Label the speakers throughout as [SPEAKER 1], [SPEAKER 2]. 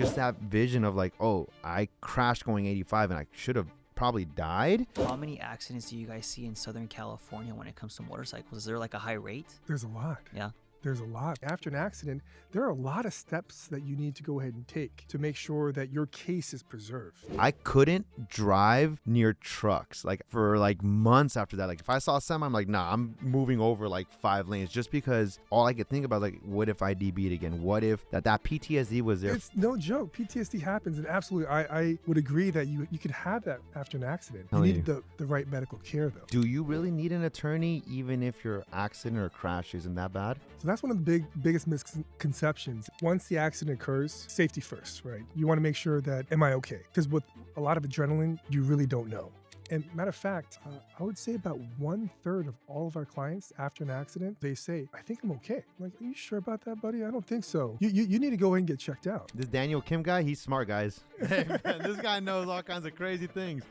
[SPEAKER 1] Just that vision of like, oh, I crashed going 85 and I should have probably died.
[SPEAKER 2] How many accidents do you guys see in Southern California when it comes to motorcycles? Is there like a high rate?
[SPEAKER 3] There's a lot.
[SPEAKER 2] Yeah.
[SPEAKER 3] There's a lot. After an accident, there are a lot of steps that you need to go ahead and take to make sure that your case is preserved.
[SPEAKER 1] I couldn't drive near trucks like for like months after that. Like if I saw a semi, I'm like, nah, I'm moving over like 5 lanes just because all I could think about is like, what if I DB'd again? What if that PTSD was there?
[SPEAKER 3] It's no joke. PTSD happens, and absolutely, I would agree that you could have that after an accident. You need the right medical care, though.
[SPEAKER 1] Do you really need an attorney even if your accident or crash isn't that bad?
[SPEAKER 3] So that's one of the biggest misconceptions. Once the accident occurs, safety first, right? You want to make sure that, am I okay? Because with a lot of adrenaline, you really don't know. And matter of fact, I would say about 1/3 of all of our clients after an accident, they say, I think I'm okay. I'm like, are you sure about that, buddy? I don't think so. You need to go in and get checked out.
[SPEAKER 1] This Daniel Kim guy, he's smart, guys. Hey, man, this guy knows all kinds of crazy things.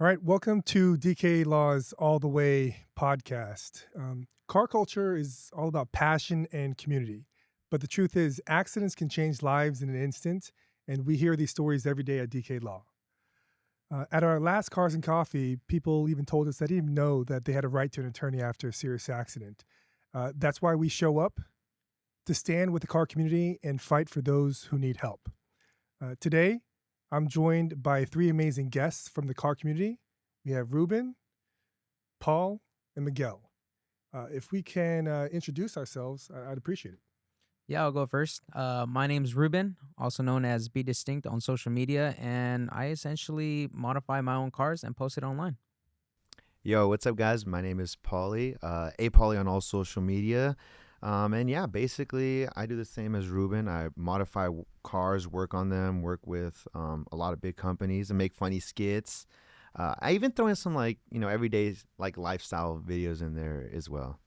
[SPEAKER 3] All right, welcome to DK Law's All the Way podcast. Car culture is all about passion and community. But the truth is, accidents can change lives in an instant, and we hear these stories every day at DK Law. At our last Cars and Coffee, people even told us they didn't even know that they had a right to an attorney after a serious accident. That's why we show up to stand with the car community and fight for those who need help. Today, I'm joined by 3 amazing guests from the car community. We have Ruben, Paul, and Miguel. If we can introduce ourselves, I'd appreciate it.
[SPEAKER 4] Yeah, I'll go first. My name's Ruben, also known as Be Distinct on social media, and I essentially modify my own cars and post it online.
[SPEAKER 1] Yo, what's up, guys? My name is Paulie, Paulie on all social media. And yeah, basically, I do the same as Ruben. I modify cars, work on them, work with a lot of big companies and make funny skits. I even throw in some everyday lifestyle videos in there as well.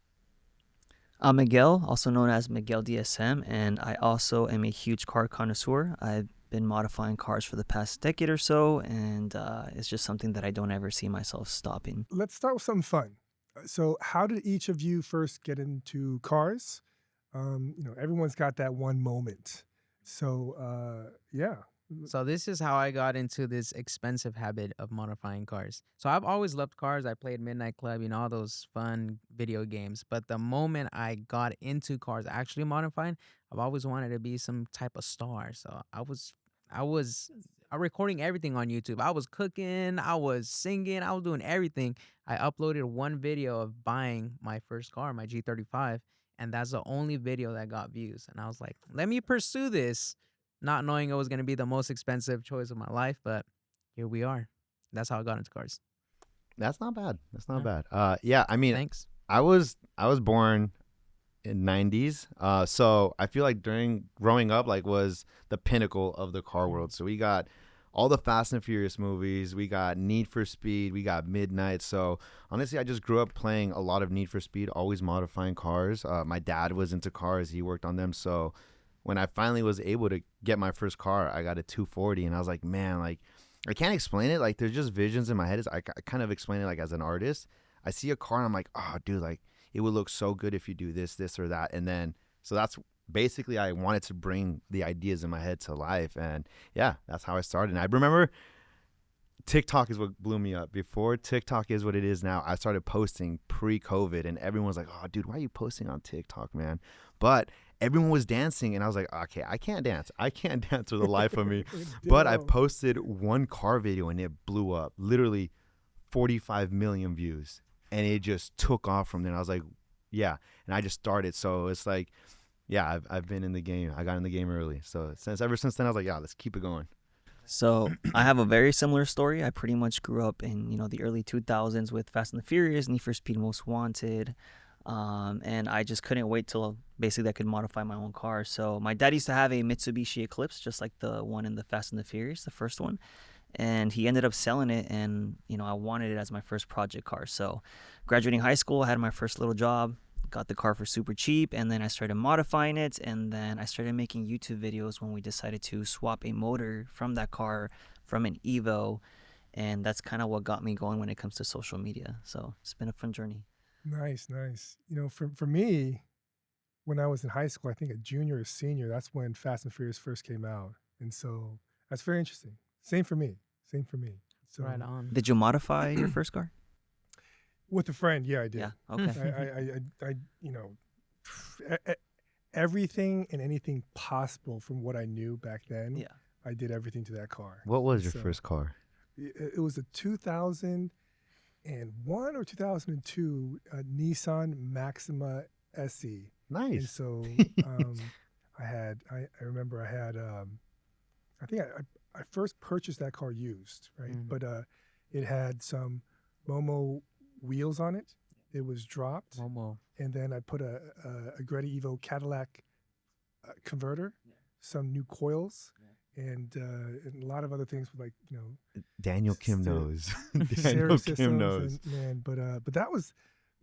[SPEAKER 2] I'm Miguel, also known as Miguel DSM, and I also am a huge car connoisseur. I've been modifying cars for the past decade or so, and it's just something that I don't ever see myself stopping.
[SPEAKER 3] Let's start with something fun. So how did each of you first get into cars? Everyone's got that one moment. So, yeah.
[SPEAKER 4] So this is how I got into this expensive habit of modifying cars. So I've always loved cars. I played Midnight Club, all those fun video games. But the moment I got into cars, actually modifying, I've always wanted to be some type of star. So I was recording everything on YouTube. I was cooking, I was singing, I was doing everything. I uploaded one video of buying my first car, my G35, and that's the only video that got views. And I was like, let me pursue this, not knowing it was going to be the most expensive choice of my life, but here we are. That's how I got into cars.
[SPEAKER 1] That's not bad. That's not bad. Yeah, I mean,
[SPEAKER 4] Thanks.
[SPEAKER 1] I was born in 90s. So I feel like during growing up, was the pinnacle of the car world. So we got all the Fast and Furious movies. We got Need for Speed. We got Midnight. So honestly, I just grew up playing a lot of Need for Speed, always modifying cars. My dad was into cars. He worked on them. So when I finally was able to get my first car, I got a 240, and I was like, man, I can't explain it. There's just visions in my head. I kind of explain it as an artist. I see a car and I'm like, oh, dude, it would look so good if you do this, this, or that. And then, so that's basically, I wanted to bring the ideas in my head to life. And yeah, that's how I started. And I remember TikTok is what blew me up. Before TikTok is what it is now, I started posting pre-COVID, and everyone's like, oh, dude, why are you posting on TikTok, man? But everyone was dancing, and I was like, okay, I can't dance. I can't dance for the life of me. But I posted one car video, and it blew up. Literally 45 million views. And it just took off from there. And I was like, yeah. And I just started. So it's like, yeah, I've been in the game. I got in the game early. So ever since then, I was like, yeah, let's keep it going.
[SPEAKER 2] So I have a very similar story. I pretty much grew up in, the early 2000s with Fast and the Furious, Need for Speed Most Wanted. And I just couldn't wait till basically I could modify my own car. So my dad used to have a Mitsubishi Eclipse, just like the one in the Fast and the Furious, the first one. And he ended up selling it, and, I wanted it as my first project car. So graduating high school, I had my first little job, got the car for super cheap, and then I started modifying it, and then I started making YouTube videos when we decided to swap a motor from that car from an Evo, and that's kind of what got me going when it comes to social media. So it's been a fun journey.
[SPEAKER 3] Nice. For me, when I was in high school, I think a junior or senior, that's when Fast and Furious first came out. And so that's very interesting. Same for me. Same for me. So
[SPEAKER 4] Right on.
[SPEAKER 2] Did you modify your first car?
[SPEAKER 3] with a friend, yeah, I did.
[SPEAKER 2] Yeah. Okay.
[SPEAKER 3] I you know, everything and anything possible from what I knew back then.
[SPEAKER 2] Yeah.
[SPEAKER 3] I did everything to that car.
[SPEAKER 1] What was your
[SPEAKER 3] So,
[SPEAKER 1] first car?
[SPEAKER 3] It was a 2001 or 2002 Nissan Maxima SE. And
[SPEAKER 1] Nice.
[SPEAKER 3] so I remember I had, I think I first purchased that car used, right?
[SPEAKER 4] Mm.
[SPEAKER 3] But it had some Momo wheels on it. It was dropped.
[SPEAKER 4] Momo.
[SPEAKER 3] And then I put a Greta Evo Cadillac converter, some new coils, and a lot of other things with, like, you know,
[SPEAKER 1] Daniel Kim
[SPEAKER 3] Ster-
[SPEAKER 1] knows.
[SPEAKER 3] stereo
[SPEAKER 1] Daniel Kim
[SPEAKER 3] systems.
[SPEAKER 1] knows.
[SPEAKER 3] And, man, but that was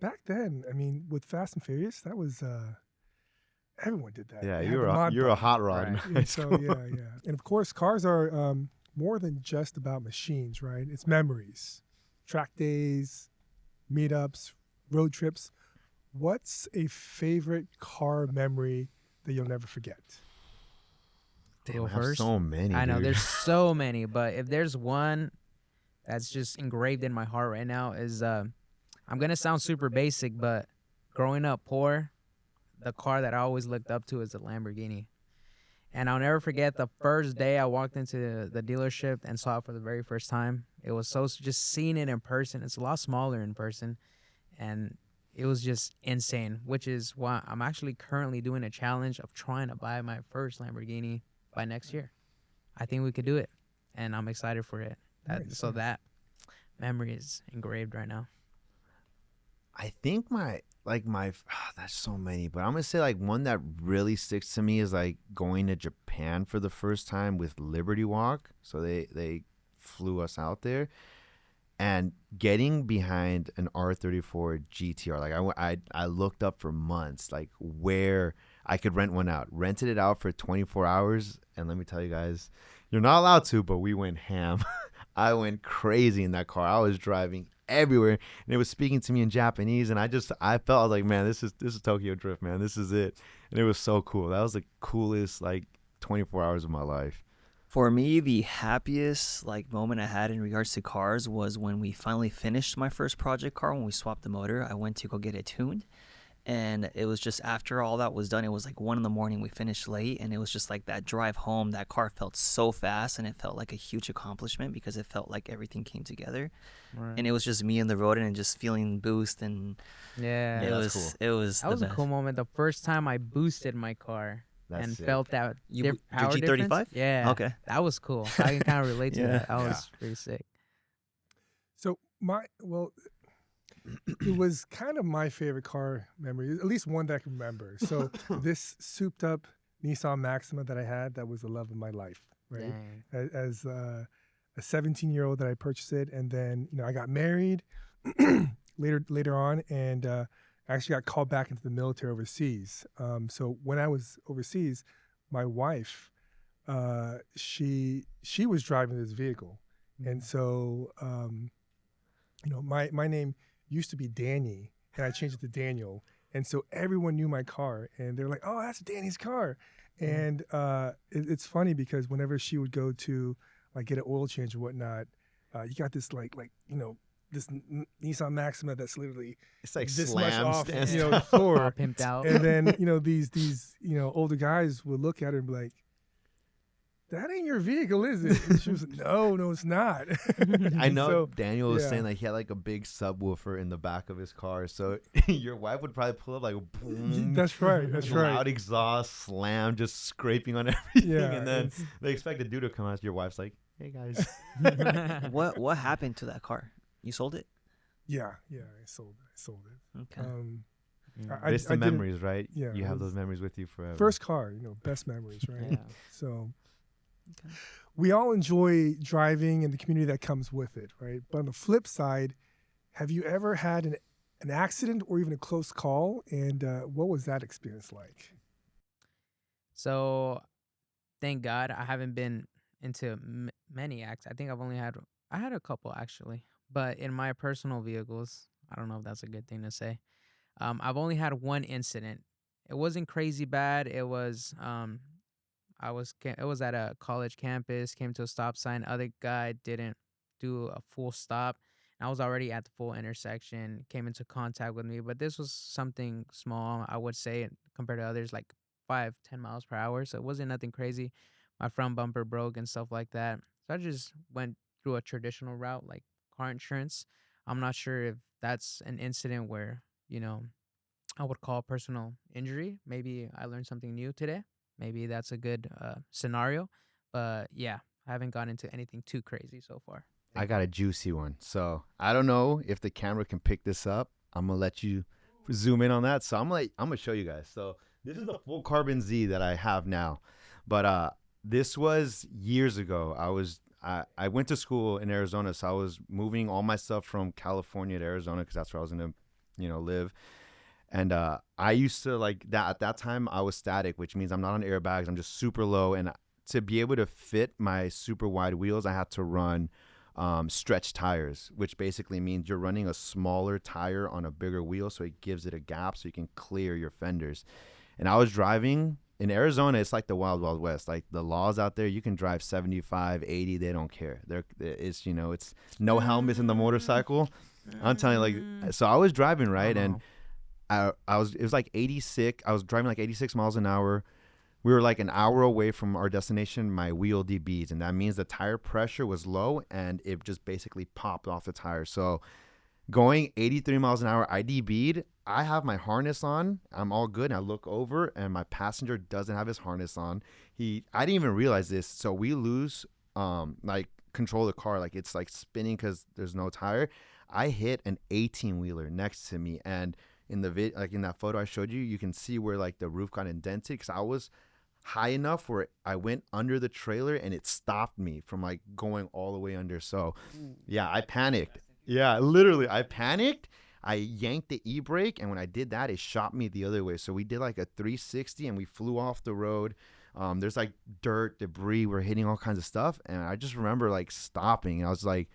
[SPEAKER 3] back then. I mean, with Fast and Furious, that was everyone did that.
[SPEAKER 1] Yeah,
[SPEAKER 3] They had
[SPEAKER 1] you're
[SPEAKER 3] the mod
[SPEAKER 1] a
[SPEAKER 3] button.
[SPEAKER 1] hot rod. in
[SPEAKER 4] Right.
[SPEAKER 1] high
[SPEAKER 3] And so
[SPEAKER 1] school.
[SPEAKER 3] yeah. And of course, cars are more than just about machines, right? It's memories, track days, meetups, road trips. What's a favorite car memory that you'll never forget?
[SPEAKER 4] Go
[SPEAKER 1] I have
[SPEAKER 4] first.
[SPEAKER 1] so many.
[SPEAKER 4] I know
[SPEAKER 1] dude.
[SPEAKER 4] there's so many, but if there's one that's just engraved in my heart right now is I'm gonna sound super basic, but growing up poor, the car that I always looked up to is a Lamborghini. And I'll never forget the first day I walked into the dealership and saw it for the very first time. It was so just seeing it in person. It's a lot smaller in person, and it was just insane. Which is why I'm actually currently doing a challenge of trying to buy my first Lamborghini by next year. I think we could do it, and I'm excited for it.
[SPEAKER 3] Nice,
[SPEAKER 4] So
[SPEAKER 3] nice.
[SPEAKER 4] that memory is engraved right now.
[SPEAKER 1] I think that's so many, but I'm gonna say like one that really sticks to me is like going to Japan for the first time with Liberty Walk. So they flew us out there, and getting behind an R34 GTR. Like I looked up for months like where I could rent one out. Rented it out for 24 hours, and let me tell you guys, you're not allowed to, but we went ham. I went crazy in that car. I was driving everywhere, and it was speaking to me in Japanese, and I felt like, man, this is Tokyo Drift, man. This is it. And it was so cool. That was the coolest like 24 hours of my life.
[SPEAKER 2] For me, the happiest like moment I had in regards to cars was when we finally finished my first project car. When we swapped the motor, I went to go get it tuned, and it was just after all that was done, it was like 1 a.m. We finished late, and it was just like that drive home. That car felt so fast, and it felt like a huge accomplishment because it felt like everything came together, and it was just me in the road and just feeling boost, and
[SPEAKER 4] Yeah,
[SPEAKER 2] it
[SPEAKER 1] that's
[SPEAKER 2] was
[SPEAKER 1] cool.
[SPEAKER 2] it was
[SPEAKER 4] that
[SPEAKER 2] the
[SPEAKER 4] was a
[SPEAKER 2] best.
[SPEAKER 4] cool moment. The first time I boosted my car
[SPEAKER 1] That's
[SPEAKER 4] and
[SPEAKER 1] sick.
[SPEAKER 4] felt that
[SPEAKER 2] Your
[SPEAKER 4] power
[SPEAKER 2] G35?
[SPEAKER 4] difference. Yeah,
[SPEAKER 2] Okay.
[SPEAKER 4] that was cool. I can kind of relate to
[SPEAKER 2] Yeah.
[SPEAKER 4] that. That was pretty sick.
[SPEAKER 3] So it was kind of my favorite car memory, at least one that I can remember. So this souped up Nissan Maxima that I had, that was the love of my life, right?
[SPEAKER 4] Dang.
[SPEAKER 3] As a 17-year-old that I purchased it, and then I got married later on, and I actually got called back into the military overseas. So when I was overseas, my wife, she was driving this vehicle, and so my name used to be Danny, and I changed it to Daniel, and so everyone knew my car, and they're like, "Oh, that's Danny's car." And it's funny because whenever she would go to like get an oil change or whatnot, you got this this Nissan Maxima that's literally
[SPEAKER 1] It's like
[SPEAKER 3] this much
[SPEAKER 1] slam
[SPEAKER 3] off,
[SPEAKER 1] stands
[SPEAKER 3] the
[SPEAKER 1] down.
[SPEAKER 3] floor,
[SPEAKER 4] All pimped out.
[SPEAKER 3] and then these older guys would look at her and be like, "That ain't your vehicle, is it?" And she was like, "No, it's not."
[SPEAKER 1] I know
[SPEAKER 3] So,
[SPEAKER 1] Daniel was
[SPEAKER 3] yeah.
[SPEAKER 1] saying like he had like a big subwoofer in the back of his car, so your wife would probably pull up like boom,
[SPEAKER 3] That's right. That's right.
[SPEAKER 1] loud exhaust, slam, just scraping on everything,
[SPEAKER 3] Yeah,
[SPEAKER 1] and then
[SPEAKER 3] it's-
[SPEAKER 1] they expect a dude to come out. Your wife's like, "Hey guys."
[SPEAKER 2] What happened to that car? You sold it?
[SPEAKER 3] yeah, I sold it.
[SPEAKER 2] Okay.
[SPEAKER 3] I
[SPEAKER 1] It's the
[SPEAKER 3] didn't-
[SPEAKER 1] memories, right?
[SPEAKER 3] yeah,
[SPEAKER 1] You
[SPEAKER 3] it
[SPEAKER 1] have
[SPEAKER 3] was
[SPEAKER 1] those memories with you forever.
[SPEAKER 3] First car, best memories, right?
[SPEAKER 4] Yeah.
[SPEAKER 3] So
[SPEAKER 2] Okay.
[SPEAKER 3] we all enjoy driving and the community that comes with it, right? But on the flip side, have you ever had an accident or even a close call? And what was that experience like?
[SPEAKER 4] So, thank God I haven't been into many acts. I think I had a couple actually, but in my personal vehicles, I don't know if that's a good thing to say. I've only had one incident, It wasn't crazy bad. It was it was at a college campus, came to a stop sign. Other guy didn't do a full stop. I was already at the full intersection, came into contact with me, but this was something small, I would say, compared to others, like 5-10 miles per hour. So it wasn't nothing crazy. My front bumper broke and stuff like that. So I just went through a traditional route, like car insurance. I'm not sure if that's an incident where, I would call personal injury. Maybe I learned something new today. Maybe that's a good scenario. But yeah, I haven't gotten into anything too crazy so far.
[SPEAKER 1] I got a juicy one. So I don't know if the camera can pick this up. I'm gonna let you zoom in on that. So I'm gonna show you guys. So this is the full carbon Z that I have now, but this was years ago. I went to school in Arizona, so I was moving all my stuff from California to Arizona because that's where I was gonna, live. And I used to like that at that time. I was static, which means I'm not on airbags. I'm just super low, and to be able to fit my super wide wheels, I had to run stretch tires, which basically means you're running a smaller tire on a bigger wheel, so it gives it a gap so you can clear your fenders. And I was driving in Arizona. It's like the wild, wild west. Like the laws out there, you can drive 75, 80. They don't care. It's no helmets in the motorcycle. I'm telling you, like, so I was driving, right? And it was like 86. I was driving like 86 miles an hour. We were like an hour away from our destination. My wheel DB'd, and that means the tire pressure was low, and it just basically popped off the tire. So going 83 miles an hour, I DB'd. I have my harness on. I'm all good. And I look over, and my passenger doesn't have his harness on. I didn't even realize this. So we lose like control of the car. Like it's like spinning because there's no tire. I hit an 18-wheeler next to me, and in the like in that photo I showed you, you can see where like the roof got indented because I was high enough where I went under the trailer and it stopped me from like going all the way under. So yeah, I panicked. Yeah, literally I panicked. I yanked the e-brake, and when I did that, it shot me the other way. So we did like a 360 and we flew off the road. There's like dirt, debris, we're hitting all kinds of stuff, and I just remember like stopping. I was like,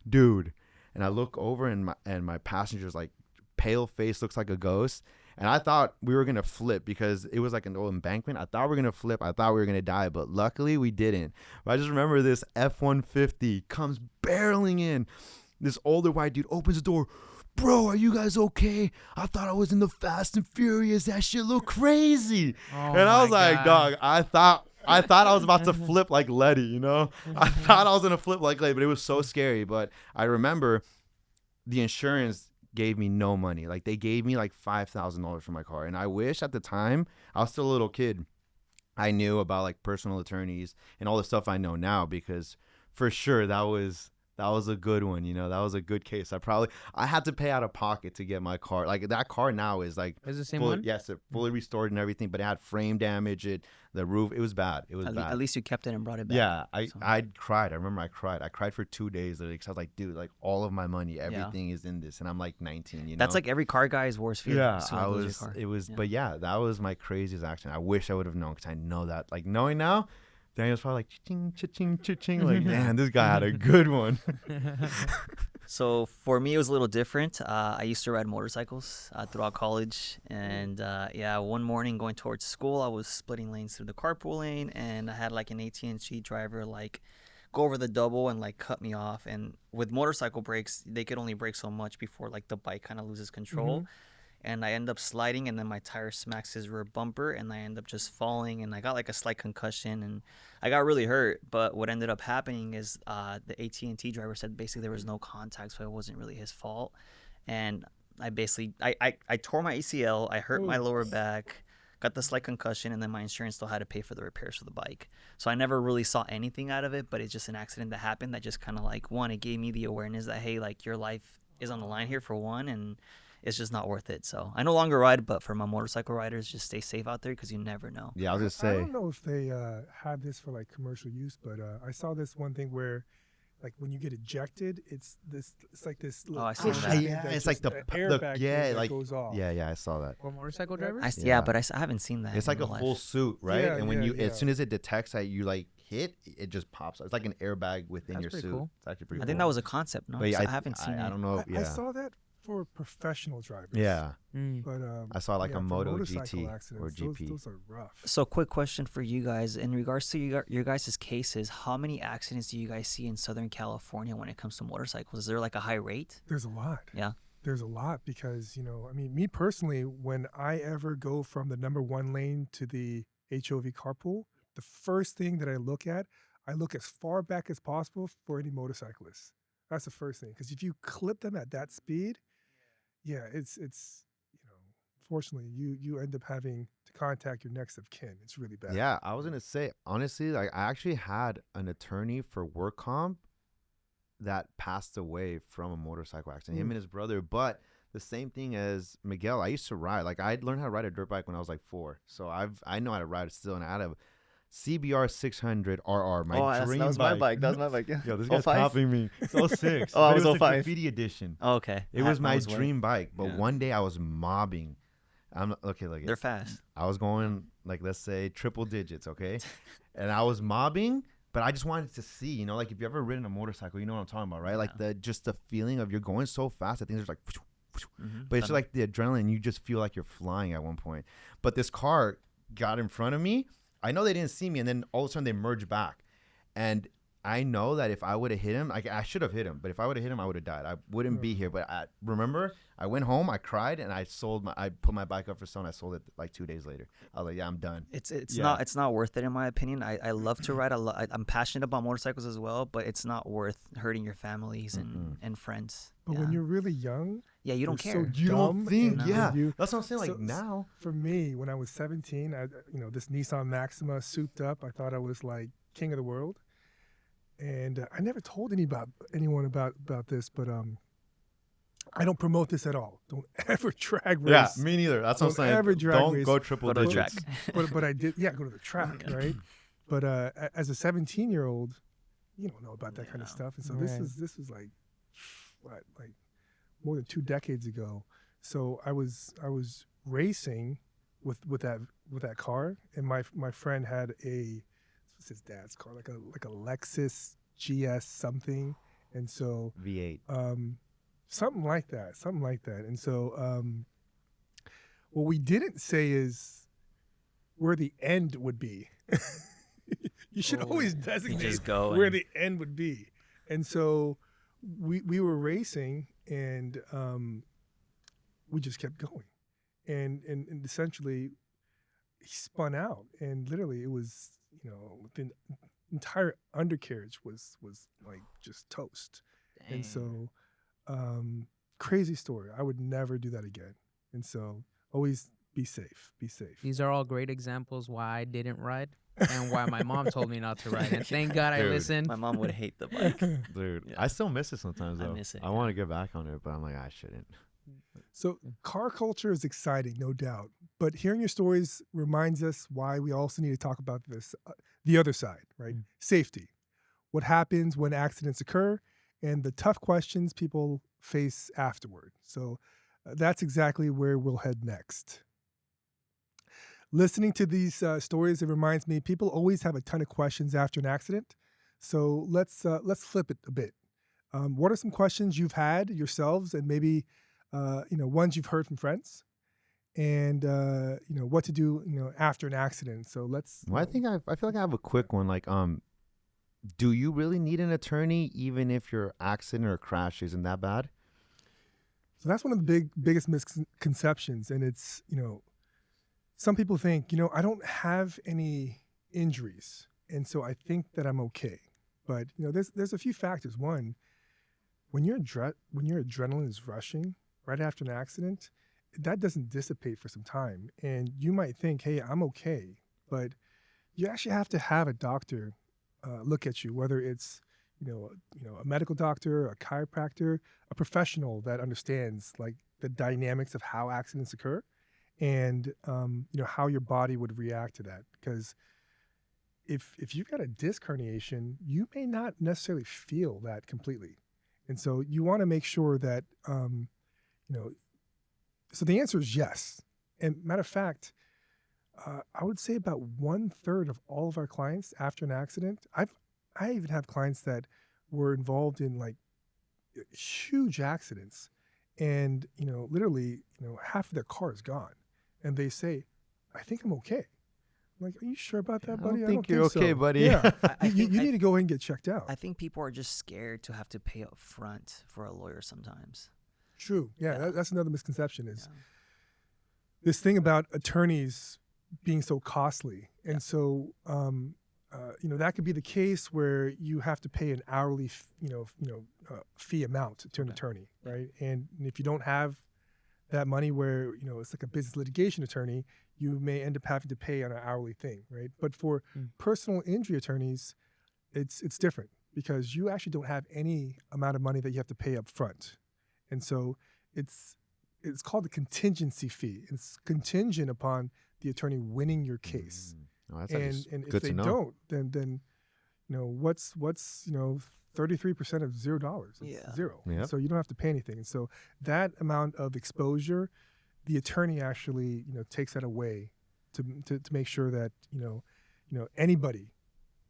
[SPEAKER 1] dude. And I look over, and my passenger's like pale face, looks like a ghost. And I thought we were going to flip because it was like an old embankment. I thought we were going to flip. I thought we were going to die, but luckily we didn't. But I just remember this F-150 comes barreling in. This older white dude opens the door. Bro, are you guys okay? I thought I was in the Fast and Furious. That shit looked crazy. And I was like, dog, I thought I was about to flip like Letty, you know? I thought I was going to flip like Letty, but it was so scary. But I remember the insurance gave me no money. Like they gave me like $5,000 for my car. And I wish at the time, I was still a little kid, I knew about like personal attorneys and all the stuff I know now, because for sure that was a good one, you know. That was a good case. I had to pay out of pocket to get my car. Like that car now is like
[SPEAKER 4] Is it the same one?
[SPEAKER 1] Yes, it fully restored and everything, but it had frame damage. The roof, it was bad. It was bad.
[SPEAKER 2] At least you kept it and brought it back.
[SPEAKER 1] Yeah, I cried. I remember I cried. I cried for 2 days because I was like, dude, like all of my money, everything is in this, and I'm like 19. You know,
[SPEAKER 2] that's like every car guy's worst fear.
[SPEAKER 1] Yeah, but yeah, that was my craziest accident. I wish I would have known, because I know that. Like knowing now, Daniel's probably like cha-ching, cha-ching, cha-ching. Like, man, this guy had a good one.
[SPEAKER 2] So for me, it was a little different. I used to ride motorcycles throughout college. And one morning going towards school, I was splitting lanes through the carpool lane. And I had like an AT&T driver like go over the double and like cut me off. And with motorcycle brakes, they could only brake so much before like the bike kind of loses control. And I end up sliding, and then my tire smacks his rear bumper, and I end up just falling, and I got like a slight concussion, and I got really hurt. But what ended up happening is the AT&T driver said basically there was no contact, so it wasn't really his fault. And I basically I tore my ACL, I hurt my lower back, got the slight concussion, and then my insurance still had to pay for the repairs for the bike. So I never really saw anything out of it, but it's just an accident that happened that just kind of like, one, it gave me the awareness that, hey, like your life is on the line here for one, and it's just not worth it. So I no longer ride, but for my motorcycle riders, just stay safe out there, because you never know.
[SPEAKER 1] Yeah, I'll just
[SPEAKER 3] I
[SPEAKER 1] say.
[SPEAKER 3] don't know if they have this for like commercial use, but I saw this one thing where, like when you get ejected, it's like this.
[SPEAKER 2] Oh, I see
[SPEAKER 3] push
[SPEAKER 2] that.
[SPEAKER 3] thing
[SPEAKER 1] Yeah,
[SPEAKER 3] that
[SPEAKER 1] it's like
[SPEAKER 3] just-
[SPEAKER 1] the
[SPEAKER 3] airbag thing that
[SPEAKER 1] like
[SPEAKER 3] goes off.
[SPEAKER 1] yeah, I saw that.
[SPEAKER 4] For motorcycle drivers?
[SPEAKER 2] Yeah, but I haven't seen that.
[SPEAKER 1] It's
[SPEAKER 2] in
[SPEAKER 1] like a
[SPEAKER 2] real
[SPEAKER 1] full
[SPEAKER 2] life.
[SPEAKER 1] suit, right?
[SPEAKER 3] Yeah,
[SPEAKER 1] and when
[SPEAKER 3] yeah,
[SPEAKER 1] as soon as it detects that you like hit, it just pops. It's like an airbag within
[SPEAKER 4] That's
[SPEAKER 1] your
[SPEAKER 4] pretty
[SPEAKER 1] suit.
[SPEAKER 4] cool.
[SPEAKER 1] It's actually pretty
[SPEAKER 2] I
[SPEAKER 1] cool.
[SPEAKER 2] think that was a concept, no?
[SPEAKER 1] But yeah,
[SPEAKER 2] I haven't seen it.
[SPEAKER 1] I don't know.
[SPEAKER 3] I saw that for professional drivers.
[SPEAKER 1] Yeah,
[SPEAKER 3] But
[SPEAKER 1] I saw like
[SPEAKER 3] yeah,
[SPEAKER 1] a
[SPEAKER 3] for
[SPEAKER 1] Moto
[SPEAKER 3] motorcycle
[SPEAKER 1] GT or
[SPEAKER 3] accidents,
[SPEAKER 1] GP.
[SPEAKER 3] Those are rough.
[SPEAKER 2] So, quick question for you guys in regards to your guys' cases. How many accidents do you guys see in Southern California when it comes to motorcycles? Is there like a high rate?
[SPEAKER 3] There's a lot.
[SPEAKER 2] Yeah.
[SPEAKER 3] There's a lot because, you know, I mean, me personally, when I ever go from the number 1 lane to the HOV carpool, the first thing that I look as far back as possible for any motorcyclists. That's the first thing. Because if you clip them at that speed, yeah, it's you know, fortunately, you end up having to contact your next of kin. It's really bad.
[SPEAKER 1] Yeah, I was gonna say honestly, like I actually had an attorney for work comp that passed away from a motorcycle accident. Him and his brother, but the same thing as Miguel. I used to ride. Like I learned how to ride a dirt bike when I was like 4, so I know how to ride it still, and I had a CBR 600 RR. My dream
[SPEAKER 2] that was
[SPEAKER 1] bike.
[SPEAKER 2] my bike. That was my bike. Yeah.
[SPEAKER 1] Yo, this guy's
[SPEAKER 2] 05?
[SPEAKER 1] copying me. It's 06.
[SPEAKER 2] Oh, I
[SPEAKER 1] but
[SPEAKER 2] was
[SPEAKER 1] it was the
[SPEAKER 2] 05.
[SPEAKER 1] graffiti edition.
[SPEAKER 2] Oh, okay.
[SPEAKER 1] It was my dream bike, but
[SPEAKER 2] Yeah.
[SPEAKER 1] one day I was mobbing. I'm okay. Look,
[SPEAKER 2] They're fast.
[SPEAKER 1] I was going like let's say triple digits, okay, and I was mobbing, but I just wanted to see, you know, like if you ever ridden a motorcycle, you know what I'm talking about, right? Like the feeling of you're going so fast. I think there's like, but it's just like the adrenaline. You just feel like you're flying at one point. But this car got in front of me. I know they didn't see me, and then all of a sudden they merged back, and I know that if I would have hit him, I should have hit him, but if I would have hit him, I would have died. I wouldn't be here. But remember, I went home, I cried, and I put my bike up for sale, and I sold it like 2 days later. I was like, yeah, I'm done.
[SPEAKER 2] It's
[SPEAKER 1] Yeah.
[SPEAKER 2] not worth it in my opinion. I love to ride. I'm passionate about motorcycles as well, but it's not worth hurting your families and friends.
[SPEAKER 3] But
[SPEAKER 2] yeah.
[SPEAKER 3] when you're really young,
[SPEAKER 2] yeah, you don't
[SPEAKER 3] you're
[SPEAKER 2] care.
[SPEAKER 3] so
[SPEAKER 1] You don't
[SPEAKER 3] dumb
[SPEAKER 1] think,
[SPEAKER 3] and
[SPEAKER 1] yeah.
[SPEAKER 3] you-
[SPEAKER 1] That's what I'm saying. Like
[SPEAKER 3] So-
[SPEAKER 1] now,
[SPEAKER 3] For me, when I was 17, this Nissan Maxima souped up. I thought I was like king of the world, and I never told anyone about this, but I don't promote this at all. Don't ever drag race.
[SPEAKER 1] yeah, me neither. That's what I'm
[SPEAKER 3] Don't
[SPEAKER 1] saying.
[SPEAKER 3] ever drag
[SPEAKER 1] Don't
[SPEAKER 3] race.
[SPEAKER 1] go triple
[SPEAKER 2] Go to the
[SPEAKER 1] digits.
[SPEAKER 2] track.
[SPEAKER 3] but I did. Yeah, go to the track, right? But as a 17-year-old, you don't know about that kind of
[SPEAKER 2] Yeah.
[SPEAKER 3] stuff, and so
[SPEAKER 4] Right.
[SPEAKER 3] this was like what, like more than 2 decades ago. So I was racing with that car, and my friend had what's his dad's car, like a Lexus GS something, and so
[SPEAKER 1] V8.
[SPEAKER 3] something like that. And so what we didn't say is where the end would be. You should always designate
[SPEAKER 2] just go
[SPEAKER 3] where
[SPEAKER 2] and-
[SPEAKER 3] the end would be. And so we were racing, and we just kept going. And essentially he spun out, and literally it was, the entire undercarriage was like just toast. And so crazy story. I would never do that again. And so always be safe.
[SPEAKER 4] These are all great examples why I didn't ride and why my mom told me not to ride. And thank God I
[SPEAKER 1] Dude.
[SPEAKER 4] listened.
[SPEAKER 2] My mom would hate the bike.
[SPEAKER 1] Dude,
[SPEAKER 2] Yeah.
[SPEAKER 1] I still miss it sometimes
[SPEAKER 2] I
[SPEAKER 1] though.
[SPEAKER 2] miss it,
[SPEAKER 1] I
[SPEAKER 2] yeah.
[SPEAKER 1] want to get back on it, but I'm like, I shouldn't.
[SPEAKER 3] So car culture is exciting, no doubt. But hearing your stories reminds us why we also need to talk about this, the other side, right? Safety. What happens when accidents occur and the tough questions people face afterward. So that's exactly where we'll head next. Listening to these stories, it reminds me people always have a ton of questions after an accident. So let's flip it a bit. What are some questions you've had yourselves, and maybe ones you've heard from friends, and what to do after an accident? So let's.
[SPEAKER 1] Well, I feel like I have a quick one. Like, do you really need an attorney even if your accident or crash isn't that bad?
[SPEAKER 3] So that's one of the biggest misconceptions, and it's some people think I don't have any injuries, and so I think that I'm okay. But there's a few factors. One, when your adrenaline is rushing right after an accident, that doesn't dissipate for some time, and you might think, hey, I'm okay, but you actually have to have a doctor look at you, whether it's a medical doctor, a chiropractor, a professional that understands like the dynamics of how accidents occur, and how your body would react to that. Because if you've got a disc herniation, you may not necessarily feel that completely, and so you want to make sure that So the answer is yes. And matter of fact, I would say about 1/3 of all of our clients after an accident, I even have clients that were involved in like huge accidents, and literally half of their car is gone, and they say, "I think I'm okay." I'm like, are you sure about that, buddy?
[SPEAKER 1] I don't think you're okay,
[SPEAKER 3] so.
[SPEAKER 1] buddy.
[SPEAKER 3] Yeah,
[SPEAKER 2] I
[SPEAKER 3] you
[SPEAKER 2] think
[SPEAKER 3] need to go ahead and get checked out.
[SPEAKER 2] I think people are just scared to have to pay up front for a lawyer sometimes.
[SPEAKER 3] True. Yeah,
[SPEAKER 2] Yeah.
[SPEAKER 3] that's another misconception is
[SPEAKER 2] Yeah.
[SPEAKER 3] this thing about attorneys being so costly, and
[SPEAKER 2] Yeah.
[SPEAKER 3] so that could be the case where you have to pay an hourly, fee amount to an
[SPEAKER 2] Okay.
[SPEAKER 3] attorney,
[SPEAKER 2] Yeah.
[SPEAKER 3] right? And if you don't have that money, where it's like a business litigation attorney, you may end up having to pay on an hourly thing, right? But for personal injury attorneys, it's different because you actually don't have any amount of money that you have to pay up front, and so it's called the contingency fee. It's contingent upon the attorney winning your case.
[SPEAKER 1] Oh, that's
[SPEAKER 3] And
[SPEAKER 1] actually
[SPEAKER 3] if
[SPEAKER 1] good
[SPEAKER 3] they
[SPEAKER 1] to know.
[SPEAKER 3] don't, then what's 33% of $0? It's
[SPEAKER 2] Yeah.
[SPEAKER 3] zero.
[SPEAKER 1] Yep.
[SPEAKER 3] So you don't have to pay anything. And so that amount of exposure, the attorney actually takes that away to make sure that anybody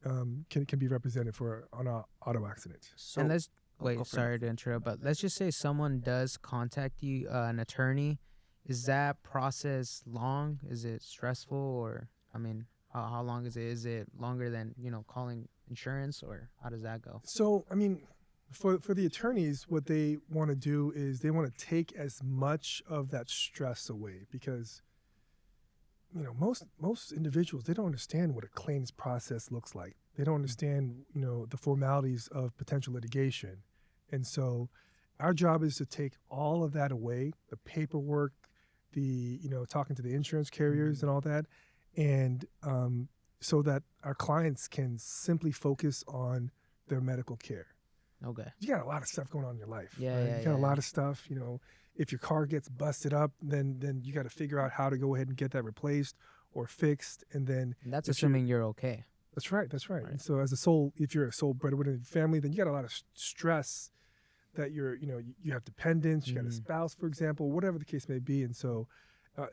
[SPEAKER 3] can be represented on an auto accident.
[SPEAKER 2] So
[SPEAKER 4] And let's
[SPEAKER 2] go
[SPEAKER 4] wait.
[SPEAKER 2] for it.
[SPEAKER 4] Sorry to interrupt, but let's just say someone does contact you, an attorney. Is that process long? Is it stressful, or how long is it? Is it longer than calling insurance, or how does that go?
[SPEAKER 3] So, I mean, for the attorneys, what they want to do is they want to take as much of that stress away because, most individuals, they don't understand what a claims process looks like. They don't understand, the formalities of potential litigation. And so our job is to take all of that away, the paperwork, the, talking to the insurance carriers and all that. And so that our clients can simply focus on their medical care.
[SPEAKER 4] Okay.
[SPEAKER 3] You got a lot of stuff going on in your life.
[SPEAKER 4] Yeah,
[SPEAKER 3] right?
[SPEAKER 4] yeah,
[SPEAKER 3] You got a
[SPEAKER 4] yeah,
[SPEAKER 3] lot
[SPEAKER 4] yeah.
[SPEAKER 3] of stuff. If your car gets busted up, then you got to figure out how to go ahead and get that replaced or fixed. And then
[SPEAKER 4] And that's
[SPEAKER 3] if you're-
[SPEAKER 4] assuming you're okay.
[SPEAKER 3] that's right.
[SPEAKER 4] Right.
[SPEAKER 3] And so if you're a sole breadwinner in your family, then you got a lot of stress that you have dependents, you got a spouse, for example, whatever the case may be. And so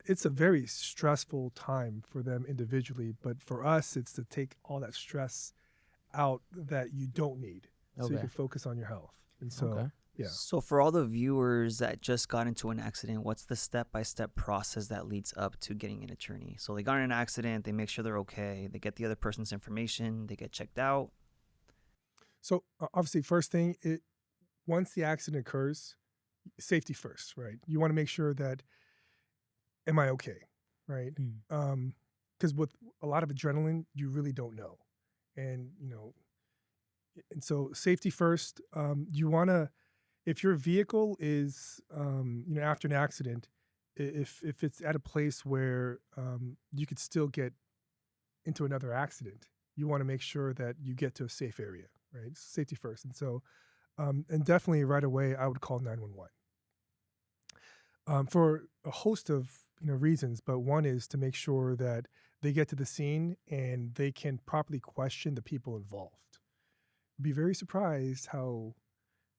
[SPEAKER 3] it's a very stressful time for them individually. But for us, it's to take all that stress out that you don't need so you
[SPEAKER 4] Okay.
[SPEAKER 3] can focus on your health. And so,
[SPEAKER 4] Okay.
[SPEAKER 3] yeah.
[SPEAKER 2] So for all the viewers that just got into an accident, what's the step-by-step process that leads up to getting an attorney? So they got in an accident, they make sure they're okay, they get the other person's information, they get checked out.
[SPEAKER 3] So obviously, first thing, once the accident occurs, safety first, right? You want to make sure that, am I okay, right? Because with a lot of adrenaline, you really don't know, and so safety first. You want to, if your vehicle is, after an accident, if it's at a place where you could still get into another accident, you want to make sure that you get to a safe area, right? Safety first. And so, and definitely right away, I would call 911 for a host of reasons. But one is to make sure that they get to the scene and they can properly question the people involved. Be very surprised how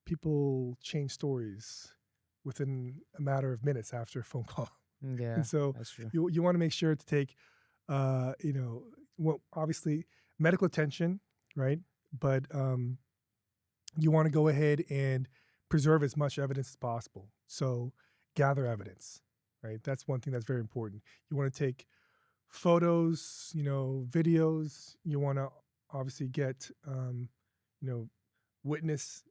[SPEAKER 3] people change stories within a matter of minutes after a phone call.
[SPEAKER 4] Yeah.
[SPEAKER 3] And so
[SPEAKER 4] That's true.
[SPEAKER 3] you want to make sure to take, obviously medical attention, right? But you want to go ahead and preserve as much evidence as possible. So gather evidence, right? That's one thing that's very important. You want to take photos, videos. You want to obviously get, witness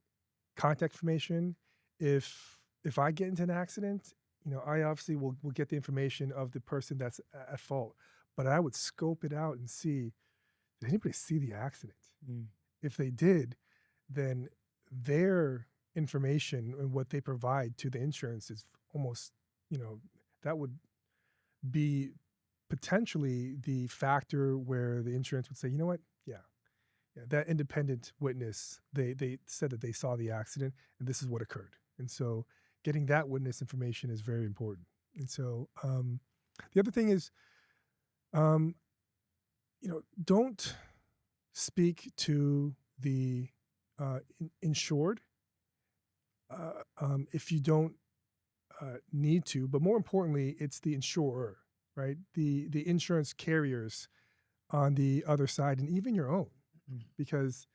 [SPEAKER 3] contact information. If I get into an accident, I obviously will get the information of the person that's at fault, but I would scope it out and see, did anybody see the accident? If they did, then their information and what they provide to the insurance is almost, that would be potentially the factor where the insurance would say, you know what? Yeah, that independent witness, they said that they saw the accident and this is what occurred. And so getting that witness information is very important. And so the other thing is, don't speak to the insured if you don't need to. But more importantly, it's the insurer, right? The insurance carriers on the other side, and even your own, because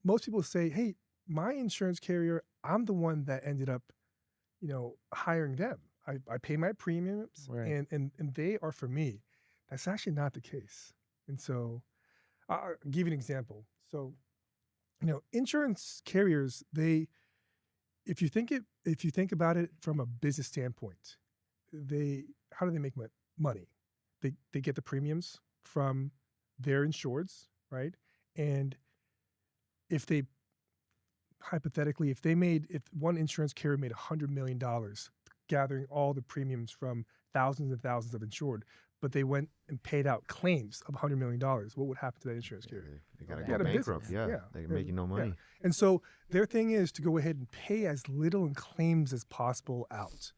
[SPEAKER 3] most people say, "Hey, my insurance carrier, I'm the one that ended up, hiring them. I pay my premiums,
[SPEAKER 4] Right.
[SPEAKER 3] and they are for me. That's actually not the case. And so I'll give you an example. So, insurance carriers, if you think about it from a business standpoint, how do they make money? They get the premiums from their insureds, right? And if they hypothetically, if one insurance carrier made $100 million gathering all the premiums from thousands and thousands of insured, but they went and paid out claims of $100 million, what would happen to that insurance carrier?
[SPEAKER 1] They gotta
[SPEAKER 4] They
[SPEAKER 1] go
[SPEAKER 4] had a
[SPEAKER 1] bankrupt.
[SPEAKER 3] business.
[SPEAKER 1] Yeah,
[SPEAKER 3] Yeah.
[SPEAKER 1] they're making no money.
[SPEAKER 3] And so their thing is to go ahead and pay as little in claims as possible out.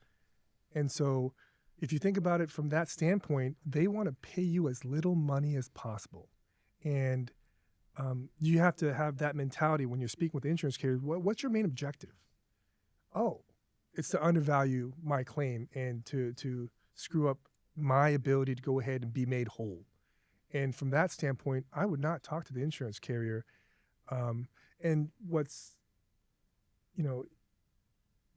[SPEAKER 3] And so if you think about it from that standpoint, they want to pay you as little money as possible. And you have to have that mentality when you're speaking with the insurance carriers. What's your main objective? Oh, it's to undervalue my claim and to screw up my ability to go ahead and be made whole. And from that standpoint, I would not talk to the insurance carrier. And what's,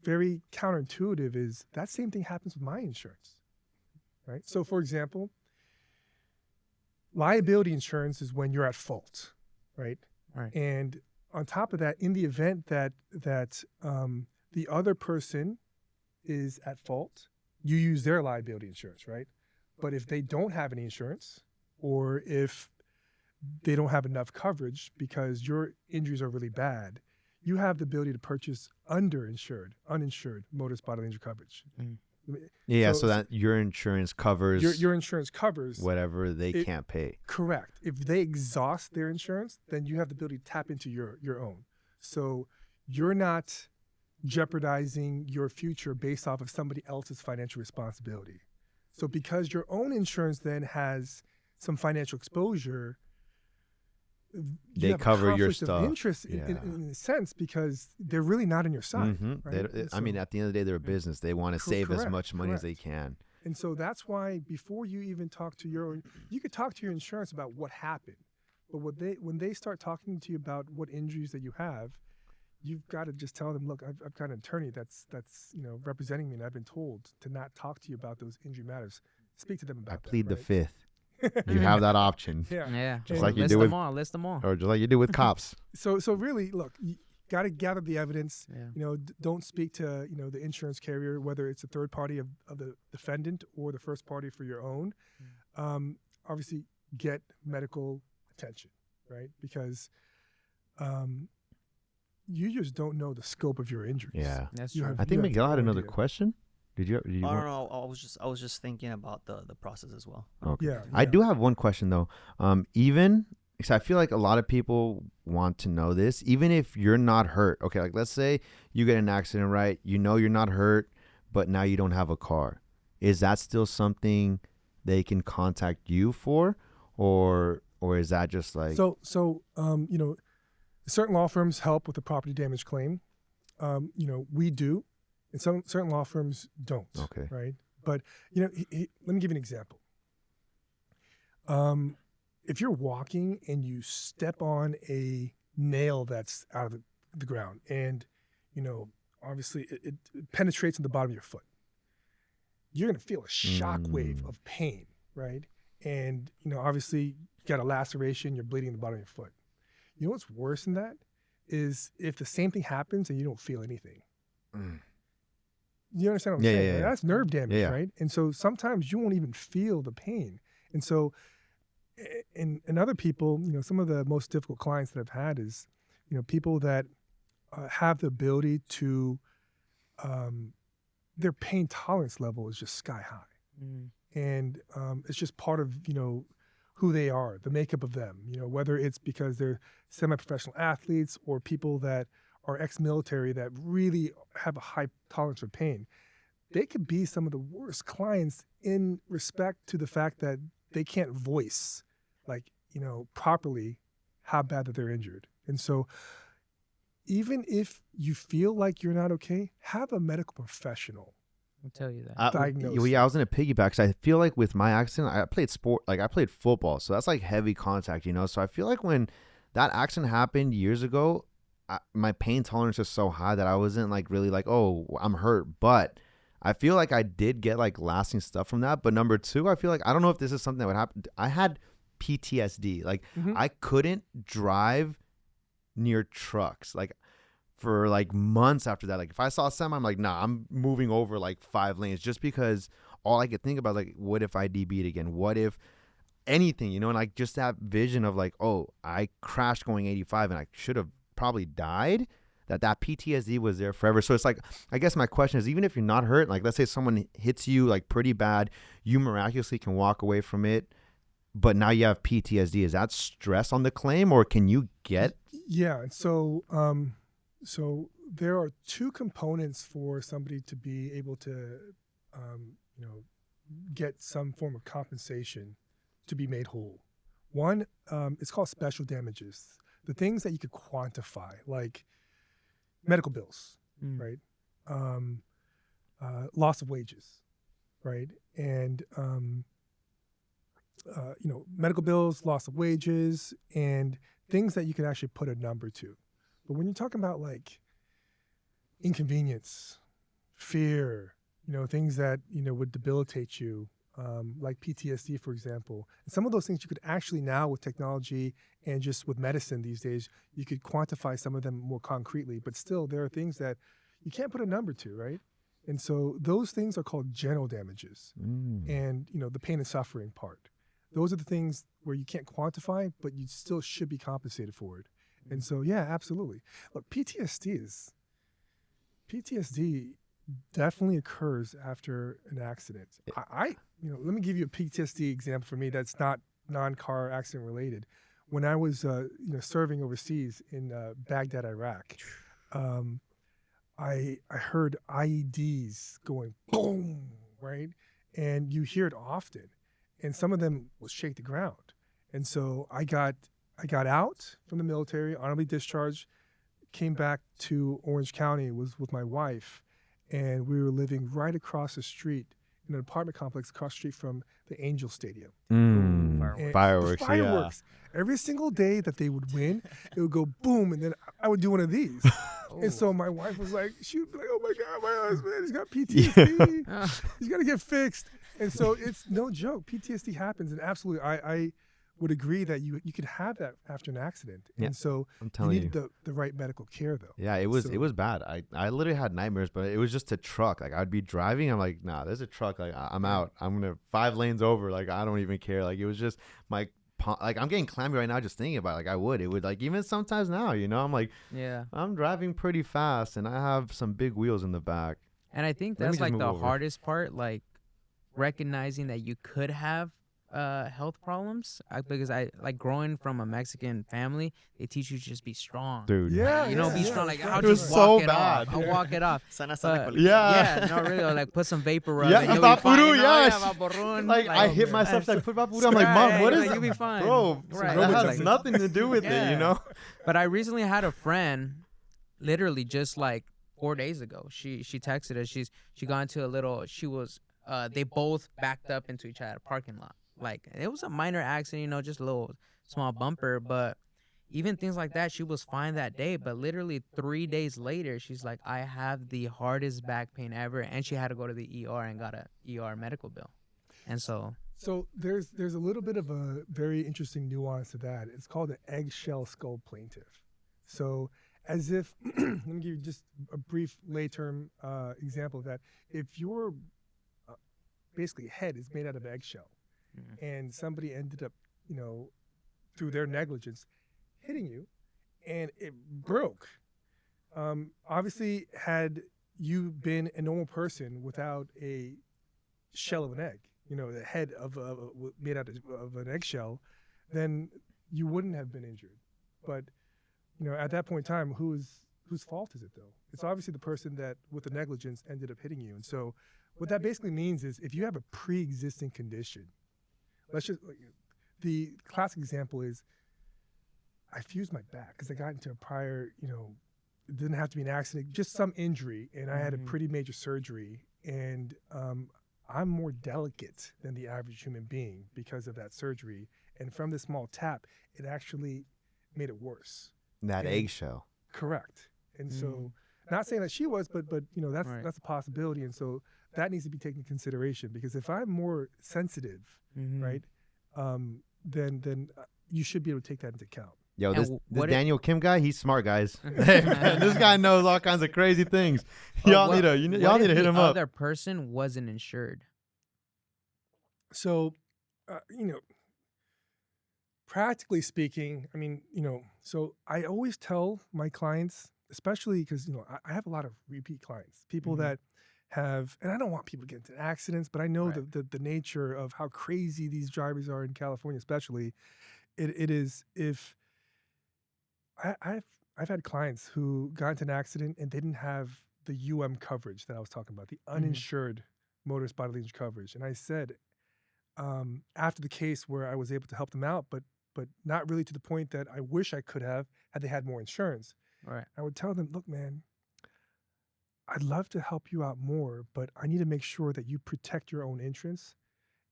[SPEAKER 3] very counterintuitive is that same thing happens with my insurance, right? So for example, liability insurance is when you're at fault, right?
[SPEAKER 4] Right.
[SPEAKER 3] And on top of that, in the event that the other person is at fault, you use their liability insurance, right? But if they don't have any insurance, or if they don't have enough coverage because your injuries are really bad, you have the ability to purchase uninsured motorist bodily injury coverage.
[SPEAKER 1] Yeah,
[SPEAKER 3] So-
[SPEAKER 1] so that your insurance covers
[SPEAKER 3] Your insurance covers.
[SPEAKER 1] whatever they
[SPEAKER 3] it-
[SPEAKER 1] can't pay.
[SPEAKER 3] Correct. If they exhaust their insurance, then you have the ability to tap into your own. So you're not jeopardizing your future based off of somebody else's financial responsibility. So because your own insurance then has some financial exposure, you
[SPEAKER 1] They
[SPEAKER 3] have a
[SPEAKER 1] cover your
[SPEAKER 3] conflict of
[SPEAKER 1] stuff.
[SPEAKER 3] interest
[SPEAKER 1] Yeah.
[SPEAKER 3] in a sense because they're really not on your side.
[SPEAKER 1] Mhm.
[SPEAKER 3] Right?
[SPEAKER 1] They
[SPEAKER 3] And
[SPEAKER 1] don't- I mean,
[SPEAKER 3] so-
[SPEAKER 1] at the end of the day, they're a business. They want to save as
[SPEAKER 3] correct,
[SPEAKER 1] much money as they
[SPEAKER 3] correct.
[SPEAKER 1] can.
[SPEAKER 3] And so that's why before you even talk to you could talk to your insurance about what happened, but when they start talking to you about what injuries that you have, you've got to just tell them, look, I've got an attorney that's representing me, and I've been told to not talk to you about those injury matters. Speak to them about
[SPEAKER 1] I
[SPEAKER 3] that.
[SPEAKER 1] plead the
[SPEAKER 3] right?
[SPEAKER 1] fifth. You have that option,
[SPEAKER 3] Yeah.
[SPEAKER 4] Yeah.
[SPEAKER 1] Just like you
[SPEAKER 4] list
[SPEAKER 1] do
[SPEAKER 4] them
[SPEAKER 1] with-
[SPEAKER 4] all. List them all.
[SPEAKER 1] or just like you do with cops.
[SPEAKER 3] So really, look, you got to gather the evidence.
[SPEAKER 4] Yeah.
[SPEAKER 3] Don't speak to the insurance carrier, whether it's a third party of the defendant or the first party for your own. Obviously, get medical attention, right? Because you just don't know the scope of your injuries.
[SPEAKER 1] Yeah.
[SPEAKER 4] That's
[SPEAKER 3] You
[SPEAKER 4] true.
[SPEAKER 3] have-
[SPEAKER 1] I think
[SPEAKER 3] have
[SPEAKER 1] Miguel had
[SPEAKER 3] no
[SPEAKER 1] another
[SPEAKER 3] idea.
[SPEAKER 1] question. Did you?
[SPEAKER 2] I don't
[SPEAKER 1] want-
[SPEAKER 2] know. I was just thinking about the process as well.
[SPEAKER 1] Okay.
[SPEAKER 3] Yeah,
[SPEAKER 1] I
[SPEAKER 3] yeah.
[SPEAKER 1] do have one question though. Even because I feel like a lot of people want to know this, even if you're not hurt. Okay, like let's say you get in an accident, right? You know you're not hurt, but now you don't have a car. Is that still something they can contact you for, or is that just like
[SPEAKER 3] So certain law firms help with the property damage claim. We do, and some certain law firms don't.
[SPEAKER 1] Okay.
[SPEAKER 3] Right. But let me give you an example. If you're walking and you step on a nail that's out of the ground, and obviously it penetrates in the bottom of your foot, you're gonna feel a shock wave of pain, right? And obviously you got a laceration, you're bleeding in the bottom of your foot. You know what's worse than that is if the same thing happens and you don't feel anything. You understand what I'm
[SPEAKER 1] Yeah,
[SPEAKER 3] saying?
[SPEAKER 1] yeah,
[SPEAKER 3] right?
[SPEAKER 1] yeah.
[SPEAKER 3] That's nerve damage,
[SPEAKER 1] Yeah, yeah.
[SPEAKER 3] right? And so sometimes you won't even feel the pain. And so, and other people, some of the most difficult clients that I've had is, people that have the ability to, their pain tolerance level is just sky high.
[SPEAKER 4] Mm.
[SPEAKER 3] And it's just part of, who they are, the makeup of them, whether it's because they're semi-professional athletes or people that are ex-military that really have a high tolerance for pain. They could be some of the worst clients in respect to the fact that they can't voice, properly how bad that they're injured. And so even if you feel like you're not okay, have a medical professional.
[SPEAKER 4] I'll tell you that.
[SPEAKER 3] diagnose.
[SPEAKER 1] Yeah, I was in a piggyback. 'Cause I feel like with my accident, I played sport, like I played football, so that's like heavy contact, So I feel like when that accident happened years ago, my pain tolerance is so high that I wasn't like really like, oh, I'm hurt. But I feel like I did get like lasting stuff from that. But number two, I feel like I don't know if this is something that would happen. I had PTSD. Like I couldn't drive near trucks. Like for like months after that. Like if I saw a semi, I'm like, nah, I'm moving over like 5 lanes just because all I could think about like, what if I DB'd again? What if anything, you know? And like just that vision of like, oh, I crashed going 85 and I should have probably died. That PTSD was there forever. So it's like, I guess my question is, even if you're not hurt, like let's say someone hits you like pretty bad, you miraculously can walk away from it, but now you have PTSD. Is that stress on the claim, or can you get?
[SPEAKER 3] Yeah. So, so there are two components for somebody to be able to, get some form of compensation to be made whole. One, it's called special damages. The things that you could quantify, like medical bills, right? Loss of wages, right? And, medical bills, loss of wages, and things that you could actually put a number to. But when you're talking about like inconvenience, fear, things that, would debilitate you, like PTSD, for example. And some of those things you could actually now with technology and just with medicine these days, you could quantify some of them more concretely, but still there are things that you can't put a number to, right? And so those things are called general damages. And, the pain and suffering part. Those are the things where you can't quantify, but you still should be compensated for it. And so, yeah, absolutely. Look, PTSD definitely occurs after an accident. Let me give you a PTSD example for me that's not non-car accident related. When I was, serving overseas in Baghdad, Iraq, I heard IEDs going boom, right? And you hear it often, and some of them will shake the ground. And so I got out from the military, honorably discharged, came back to Orange County, was with my wife, and we were living right across the street in an apartment complex across the street from the Angel Stadium.
[SPEAKER 1] Fireworks.
[SPEAKER 3] Fireworks. Every single day that they would win, it would go boom, and then I would do one of these. And so my wife was like, she would be like, oh my God, my husband, he's got PTSD. He's got to get fixed. And so it's no joke. PTSD happens, and absolutely, I would agree that you could have that after an accident. And so you needed the right medical care, though.
[SPEAKER 1] Yeah, it was bad. I literally had nightmares, but it was just a truck. Like I'd be driving, I'm like, nah, there's a truck. Like I'm out. I'm gonna 5 lanes over. Like I don't even care. Like it was just like I'm getting clammy right now just thinking about it. Like it would like even sometimes now, I'm like, yeah, I'm driving pretty fast and I have some big wheels in the back.
[SPEAKER 4] And I think that's like the hardest part, like recognizing that you could have health problems, because I like growing from a Mexican family, they teach you to just be strong,
[SPEAKER 1] dude.
[SPEAKER 4] Be strong. Like I'll just
[SPEAKER 1] walk
[SPEAKER 4] it off. I'll walk it off.
[SPEAKER 2] No,
[SPEAKER 4] really. Or, like put some vapor rub.
[SPEAKER 1] Yeah,
[SPEAKER 4] Vaporub,
[SPEAKER 1] yes. Like I hit myself like put Vaporub. I'm like, Mom, what is that?
[SPEAKER 4] You'll be fine,
[SPEAKER 1] bro. That has nothing to do with it,
[SPEAKER 4] But I recently had a friend, literally just like 4 days ago. She texted us. She got into a little. They both backed up into each other parking lot. Like, it was a minor accident, just a little small bumper, but even things like that, she was fine that day. But literally 3 days later, she's like, I have the hardest back pain ever, and she had to go to the ER and got a ER medical bill. And so
[SPEAKER 3] there's a little bit of a very interesting nuance to that. It's called an eggshell skull plaintiff. So as if, let me give you just a brief lay-term example of that. If your basically head is made out of eggshell, and somebody ended up, through their negligence, hitting you, and it broke. Obviously, had you been a normal person without a shell of an egg, the head made out of an eggshell, then you wouldn't have been injured. But, at that point in time, whose fault is it, though? It's obviously the person that, with the negligence, ended up hitting you. And so what that basically means is if you have a pre-existing condition, the classic example is I fused my back because I got into a prior, it didn't have to be an accident, just some injury, and I had a pretty major surgery, and I'm more delicate than the average human being because of that surgery, and from the small tap, it actually made it worse.
[SPEAKER 1] That eggshell.
[SPEAKER 3] Correct. And
[SPEAKER 4] Mm.
[SPEAKER 3] so, not saying that she was, but you know,
[SPEAKER 4] Right.
[SPEAKER 3] that's a possibility. And so that needs to be taken into consideration, because if I'm more sensitive,
[SPEAKER 4] Mhm.
[SPEAKER 3] right, then you should be able to take that into account.
[SPEAKER 1] Yo,
[SPEAKER 4] And
[SPEAKER 1] this
[SPEAKER 4] what if-
[SPEAKER 1] Daniel Kim guy, he's smart, guys. Hey, man, this guy knows all kinds of crazy things.
[SPEAKER 4] But
[SPEAKER 1] Y'all
[SPEAKER 4] what-
[SPEAKER 1] need to
[SPEAKER 4] what
[SPEAKER 1] y'all need
[SPEAKER 4] if
[SPEAKER 1] to hit
[SPEAKER 4] the
[SPEAKER 1] him up.
[SPEAKER 4] other person wasn't insured.
[SPEAKER 3] So, you know, practically speaking, I mean, you know, so I always tell my clients, especially because, you know, I have a lot of repeat clients, people
[SPEAKER 4] Mhm.
[SPEAKER 3] that have, and I don't want people to get into accidents, but I know
[SPEAKER 4] Right.
[SPEAKER 3] the nature of how crazy these drivers are in California, especially. It is, if I've had clients who got into an accident and they didn't have the coverage that I was talking about, the uninsured motorist bodily injury coverage. And I said, after the case where I was able to help them out, but not really to the point that I wish I could have had they had more insurance.
[SPEAKER 4] Right.
[SPEAKER 3] I would tell them, look, man, I'd love to help you out more, but I need to make sure that you protect your own interests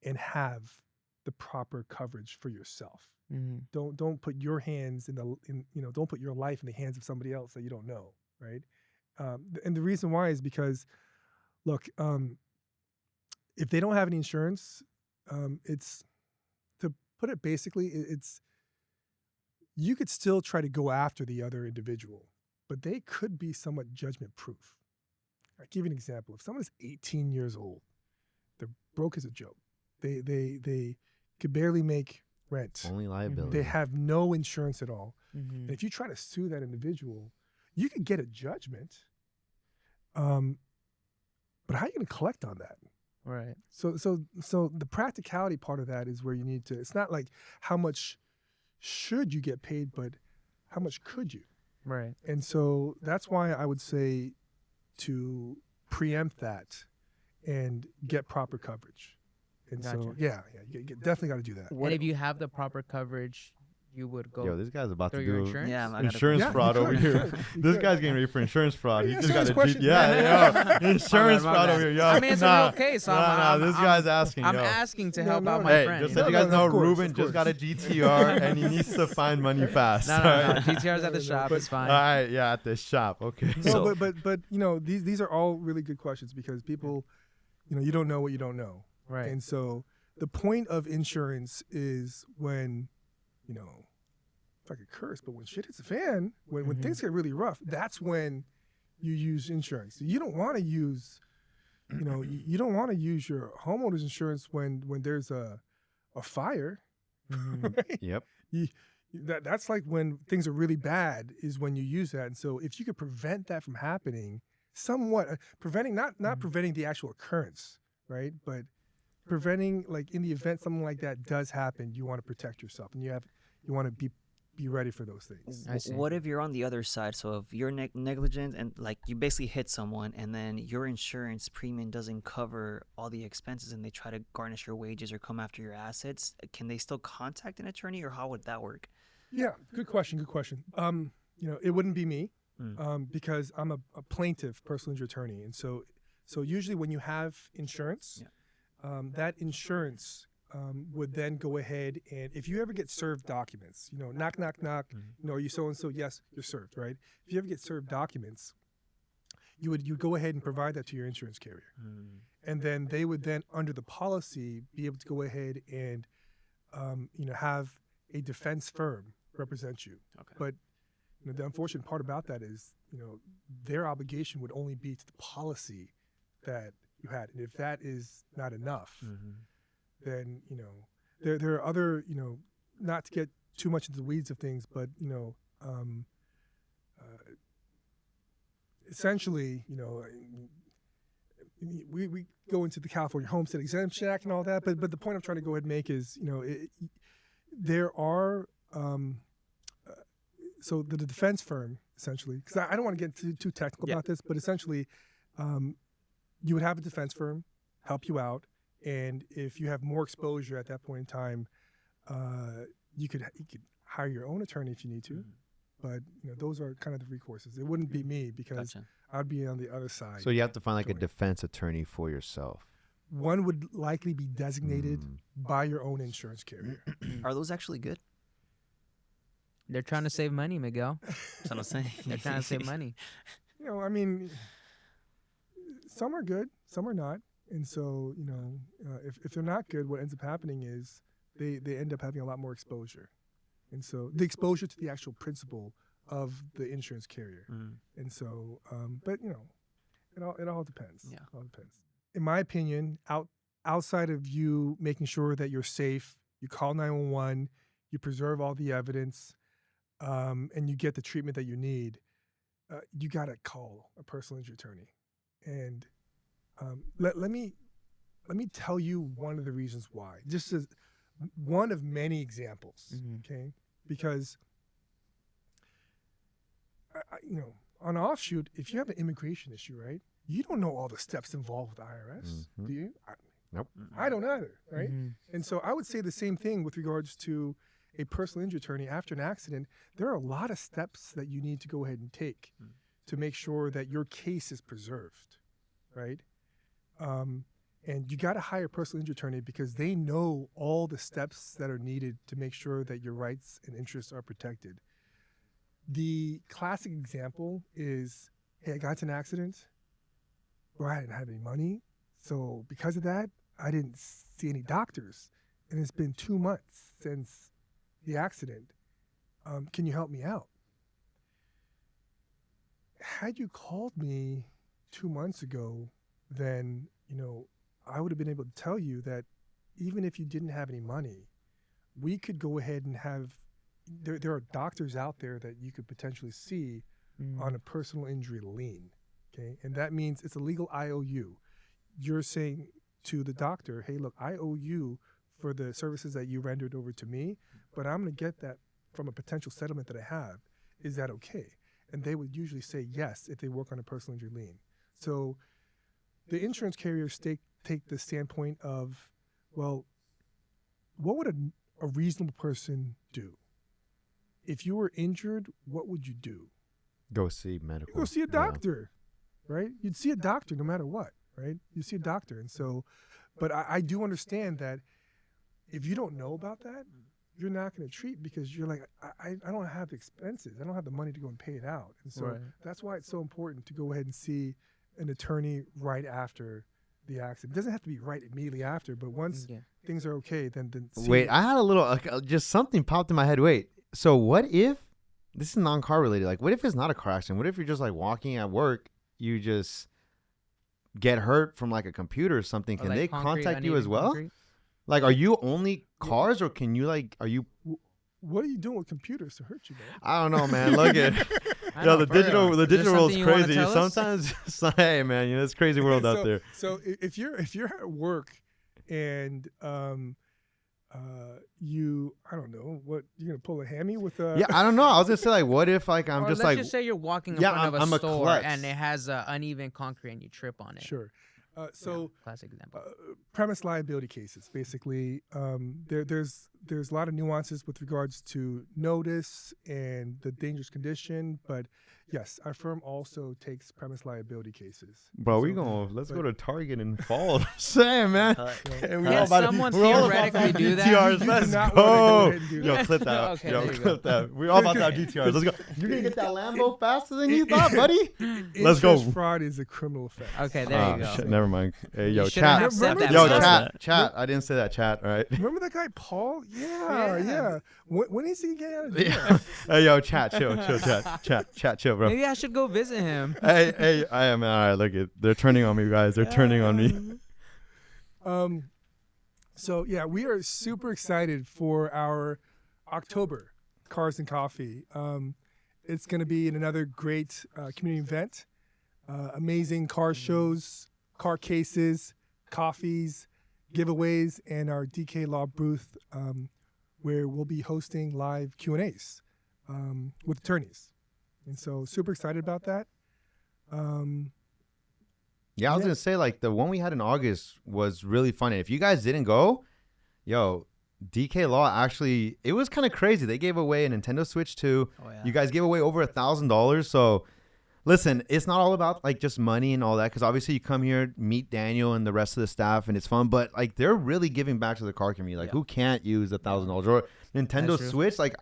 [SPEAKER 3] and have the proper coverage for yourself.
[SPEAKER 4] Mhm.
[SPEAKER 3] Don't put your hands don't put your life in the hands of somebody else that you don't know, right? And the reason why is because, look, if they don't have any insurance, it's, to put it basically, it's, you could still try to go after the other individual, but they could be somewhat judgment proof. I'll give you an example. If someone's 18 years old, they're broke as a joke. They could barely make rent.
[SPEAKER 1] Only liability.
[SPEAKER 3] They have no insurance at all.
[SPEAKER 4] Mhm.
[SPEAKER 3] And if you try to sue that individual, you could get a judgment. But how are you going to collect on that?
[SPEAKER 4] Right.
[SPEAKER 3] So the practicality part of that is where you need to, it's not like how much should you get paid, but how much could you?
[SPEAKER 4] Right.
[SPEAKER 3] And so that's why I would say to preempt that and get proper coverage. And so,
[SPEAKER 4] Gotcha.
[SPEAKER 3] yeah, you definitely got to do that.
[SPEAKER 4] And if you have the proper coverage, you would go
[SPEAKER 1] Yo, this guy's about to
[SPEAKER 4] through your
[SPEAKER 1] do
[SPEAKER 4] insurance.
[SPEAKER 2] Yeah, I gotta-
[SPEAKER 1] insurance
[SPEAKER 3] Yeah,
[SPEAKER 1] fraud
[SPEAKER 3] you
[SPEAKER 1] over
[SPEAKER 3] could,
[SPEAKER 1] here.
[SPEAKER 3] you could, you
[SPEAKER 1] This
[SPEAKER 3] could.
[SPEAKER 1] guy's getting ready for insurance fraud. He
[SPEAKER 3] Yeah,
[SPEAKER 1] just got
[SPEAKER 3] insurance
[SPEAKER 1] a
[SPEAKER 3] question.
[SPEAKER 1] yeah, insurance
[SPEAKER 4] My
[SPEAKER 1] fraud
[SPEAKER 4] bad.
[SPEAKER 1] over here. Yo,
[SPEAKER 4] I mean, it's a real case, so I'm-
[SPEAKER 1] this
[SPEAKER 4] I'm-
[SPEAKER 1] guy's asking.
[SPEAKER 4] I'm
[SPEAKER 1] yo.
[SPEAKER 4] asking to
[SPEAKER 3] No,
[SPEAKER 4] help
[SPEAKER 3] no,
[SPEAKER 4] out
[SPEAKER 3] no.
[SPEAKER 4] my
[SPEAKER 1] Hey,
[SPEAKER 4] friend.
[SPEAKER 1] just
[SPEAKER 4] you
[SPEAKER 1] so
[SPEAKER 4] know?
[SPEAKER 1] you
[SPEAKER 3] No,
[SPEAKER 1] guys
[SPEAKER 3] no,
[SPEAKER 1] know,
[SPEAKER 3] of course,
[SPEAKER 1] Ruben
[SPEAKER 3] of
[SPEAKER 1] just got a
[SPEAKER 3] course.
[SPEAKER 1] GTR and he needs to find money fast.
[SPEAKER 4] No. GTR's at the shop.
[SPEAKER 3] but-
[SPEAKER 4] It's fine.
[SPEAKER 1] All right, yeah, at the shop. Okay.
[SPEAKER 3] No,
[SPEAKER 2] So-
[SPEAKER 3] but you know, these are all really good questions, because people, you know, you don't know what you don't know.
[SPEAKER 4] Right.
[SPEAKER 3] And so the point of insurance is when, you know, if I could curse, but when shit hits the fan, when
[SPEAKER 4] Mhm.
[SPEAKER 3] things get really rough, that's when you use insurance. You don't want to use, you know, you don't want to use your homeowner's insurance when there's a fire.
[SPEAKER 4] Mhm.
[SPEAKER 3] Right?
[SPEAKER 1] Yep.
[SPEAKER 3] That's like when things are really bad, is when you use that. And so if you could prevent that from happening, somewhat preventing, not preventing the actual occurrence, right? But preventing, like, in the event something like that does happen, you want to protect yourself, and you want to be ready for those things.
[SPEAKER 4] I see.
[SPEAKER 2] What if you're on the other side? So if you're negligent and like you basically hit someone, and then your insurance premium doesn't cover all the expenses, and they try to garnish your wages or come after your assets, can they still contact an attorney, or how would that work?
[SPEAKER 3] Yeah, good question. You know, it wouldn't be me,
[SPEAKER 2] Mm.
[SPEAKER 3] because I'm a plaintiff, personal injury attorney, and so usually when you have insurance, that insurance would then go ahead, and if you ever get served documents, you know, knock, knock, knock, you know, are you so and so? Yes, you're served, right? If you ever get served documents, you go ahead and provide that to your insurance carrier, and then they would then, under the policy, be able to go ahead and you know, have a defense firm represent you.
[SPEAKER 2] Okay.
[SPEAKER 3] But you know, the unfortunate part about that is, you know, their obligation would only be to the policy that you had, and if that is not enough, then, you know, there are other, you know, not to get too much into the weeds of things, but, you know, essentially, you know, we go into the California Homestead Exemption Act and all that, but the point I'm trying to go ahead and make is, you know, there are so the defense firm, essentially, because I don't want to get too technical about this, but essentially, you would have a defense firm help you out, and if you have more exposure at that point in time, you could hire your own attorney if you need to. But you know, those are kind of the recourses. It wouldn't be me, because
[SPEAKER 2] Gotcha.
[SPEAKER 3] I'd be on the other side.
[SPEAKER 1] So you have to find like a
[SPEAKER 3] Joey.
[SPEAKER 1] defense attorney for yourself.
[SPEAKER 3] One would likely be designated by your own insurance carrier.
[SPEAKER 2] Are those actually good?
[SPEAKER 4] They're trying to save money, Miguel.
[SPEAKER 2] That's what I'm saying.
[SPEAKER 4] They're trying to save money.
[SPEAKER 3] You know, I mean, some are good, some are not. And so, you know, if they're not good, what ends up happening is they end up having a lot more exposure. And so the exposure to the actual principle of the insurance carrier. And so, but, you know, it all depends.
[SPEAKER 2] Yeah.
[SPEAKER 3] It all depends. In my opinion, outside of you making sure that you're safe, you call 911, you preserve all the evidence, and you get the treatment that you need, you got to call a personal injury attorney. And let me tell you one of the reasons why. Just as one of many examples, okay? Because, you know, on offshoot, if you have an immigration issue, right, you don't know all the steps involved with the IRS, do you?
[SPEAKER 1] Nope.
[SPEAKER 3] I don't either, right? And so I would say the same thing with regards to a personal injury attorney after an accident. There are a lot of steps that you need to go ahead and take to make sure that your case is preserved, right? And you got to hire a personal injury attorney because they know all the steps that are needed to make sure that your rights and interests are protected. The classic example is, hey, I got into an accident, or I didn't have any money, so because of that, I didn't see any doctors, and it's been 2 months since the accident. Can you help me out? Had you called me 2 months ago, then, you know, I would have been able to tell you that even if you didn't have any money, we could go ahead and have, there are doctors out there that you could potentially see on a personal injury lien, okay? And that means it's a legal IOU. You're saying to the doctor, hey, look, I owe you for the services that you rendered over to me, but I'm going to get that from a potential settlement that I have. Is that okay? And they would usually say yes if they work on a personal injury lien. So the insurance carriers take the standpoint of, well, what would a reasonable person do? If you were injured, what would you do?
[SPEAKER 1] Go see medical.
[SPEAKER 3] You go see a doctor, right? You'd see a doctor no matter what, right? You see a doctor. And so, but I do understand that if you don't know about that, you're not going to treat because you're like, I don't have expenses. I don't have the money to go and pay it out. And so that's why it's so important to go ahead and see an attorney right after the accident. It doesn't have to be right immediately after, but once things are okay, then see
[SPEAKER 1] Wait,
[SPEAKER 3] it.
[SPEAKER 1] I had a little, just something popped in my head. Wait, so what if, this is non-car related, like what if it's not a car accident? What if you're just like walking at work, you just get hurt from like a computer or something? Can
[SPEAKER 4] like
[SPEAKER 1] they
[SPEAKER 4] concrete,
[SPEAKER 1] contact you
[SPEAKER 4] uneven
[SPEAKER 1] as well?
[SPEAKER 4] concrete?
[SPEAKER 1] Like, are you only cars or can you like, are you?
[SPEAKER 3] What are you doing with computers to hurt you, man?
[SPEAKER 1] I don't know, man. Look at,
[SPEAKER 4] I
[SPEAKER 1] yo,
[SPEAKER 4] know,
[SPEAKER 1] the
[SPEAKER 4] for
[SPEAKER 1] digital,
[SPEAKER 4] real.
[SPEAKER 1] the
[SPEAKER 4] Is there
[SPEAKER 1] digital world's
[SPEAKER 4] something you wanna
[SPEAKER 1] crazy.
[SPEAKER 4] tell us?
[SPEAKER 1] Sometimes, hey man, you know, it's a crazy world out there.
[SPEAKER 3] So if you're at work and you, I don't know, what you're gonna pull a hammy with a
[SPEAKER 1] Yeah, I don't know. I was gonna say like, what if like I'm
[SPEAKER 4] Or
[SPEAKER 1] just
[SPEAKER 4] let's
[SPEAKER 1] like,
[SPEAKER 4] just say you're walking in
[SPEAKER 1] yeah,
[SPEAKER 4] front of
[SPEAKER 1] I'm
[SPEAKER 4] a
[SPEAKER 1] a
[SPEAKER 4] store
[SPEAKER 1] klutz.
[SPEAKER 4] and it has uneven concrete and you trip on it.
[SPEAKER 3] Sure.
[SPEAKER 4] Yeah,
[SPEAKER 3] So
[SPEAKER 4] classic example.
[SPEAKER 3] premise liability cases, basically, there's a lot of nuances with regards to notice and the dangerous condition, but yes, our firm also takes premise liability cases.
[SPEAKER 1] bro, let's go to Target and follow the same, man. Hey, we
[SPEAKER 4] Can
[SPEAKER 1] all about to-
[SPEAKER 4] someone
[SPEAKER 1] we're all about to
[SPEAKER 4] theoretically
[SPEAKER 1] have
[SPEAKER 4] do that?
[SPEAKER 1] GTRs.
[SPEAKER 3] You do
[SPEAKER 1] Let's
[SPEAKER 3] not wanna go
[SPEAKER 1] go.
[SPEAKER 3] ahead and do
[SPEAKER 1] Yo,
[SPEAKER 3] that.
[SPEAKER 1] clip that.
[SPEAKER 4] Okay,
[SPEAKER 1] Yo,
[SPEAKER 4] there you
[SPEAKER 1] clip that. We're all about to have GTRs. Let's go. You're gonna get that Lambo faster than you thought, buddy. Let's go.
[SPEAKER 3] Insurance fraud is a criminal offense.
[SPEAKER 4] Okay, there you go.
[SPEAKER 1] Shit, never mind. Hey, yo,
[SPEAKER 4] You shouldn't
[SPEAKER 1] chat.
[SPEAKER 4] have said that.
[SPEAKER 1] Yo,
[SPEAKER 4] before.
[SPEAKER 1] chat. I didn't say that, chat. All right.
[SPEAKER 3] Remember that guy Paul? Yeah.
[SPEAKER 4] Yeah.
[SPEAKER 3] When is he getting out of jail?
[SPEAKER 1] Yeah. Hey, yo, chat. Chill, chat, chill, bro.
[SPEAKER 4] Maybe I should go visit him.
[SPEAKER 1] Hey, I am. All right, look it. They're turning on me, guys. They're turning on me.
[SPEAKER 3] So yeah, we are super excited for our October Cars and Coffee. It's going to be in another great community event. Amazing car shows, car cases, coffees, giveaways, and our DK Law booth, where we'll be hosting live Q&As with attorneys. And so super excited about that.
[SPEAKER 1] Yeah, I was gonna say like the one we had in August was really fun. And if you guys didn't go, yo, DK Law actually, it was kind of crazy. They gave away a Nintendo Switch 2.
[SPEAKER 2] Oh, yeah.
[SPEAKER 1] You guys gave away over $1,000. So listen, it's not all about like just money and all that, because obviously you come here, meet Daniel and the rest of the staff, and it's fun. But like they're really giving back to the car community. Like who can't use $1,000 or Nintendo
[SPEAKER 4] That's true.
[SPEAKER 1] Switch? Like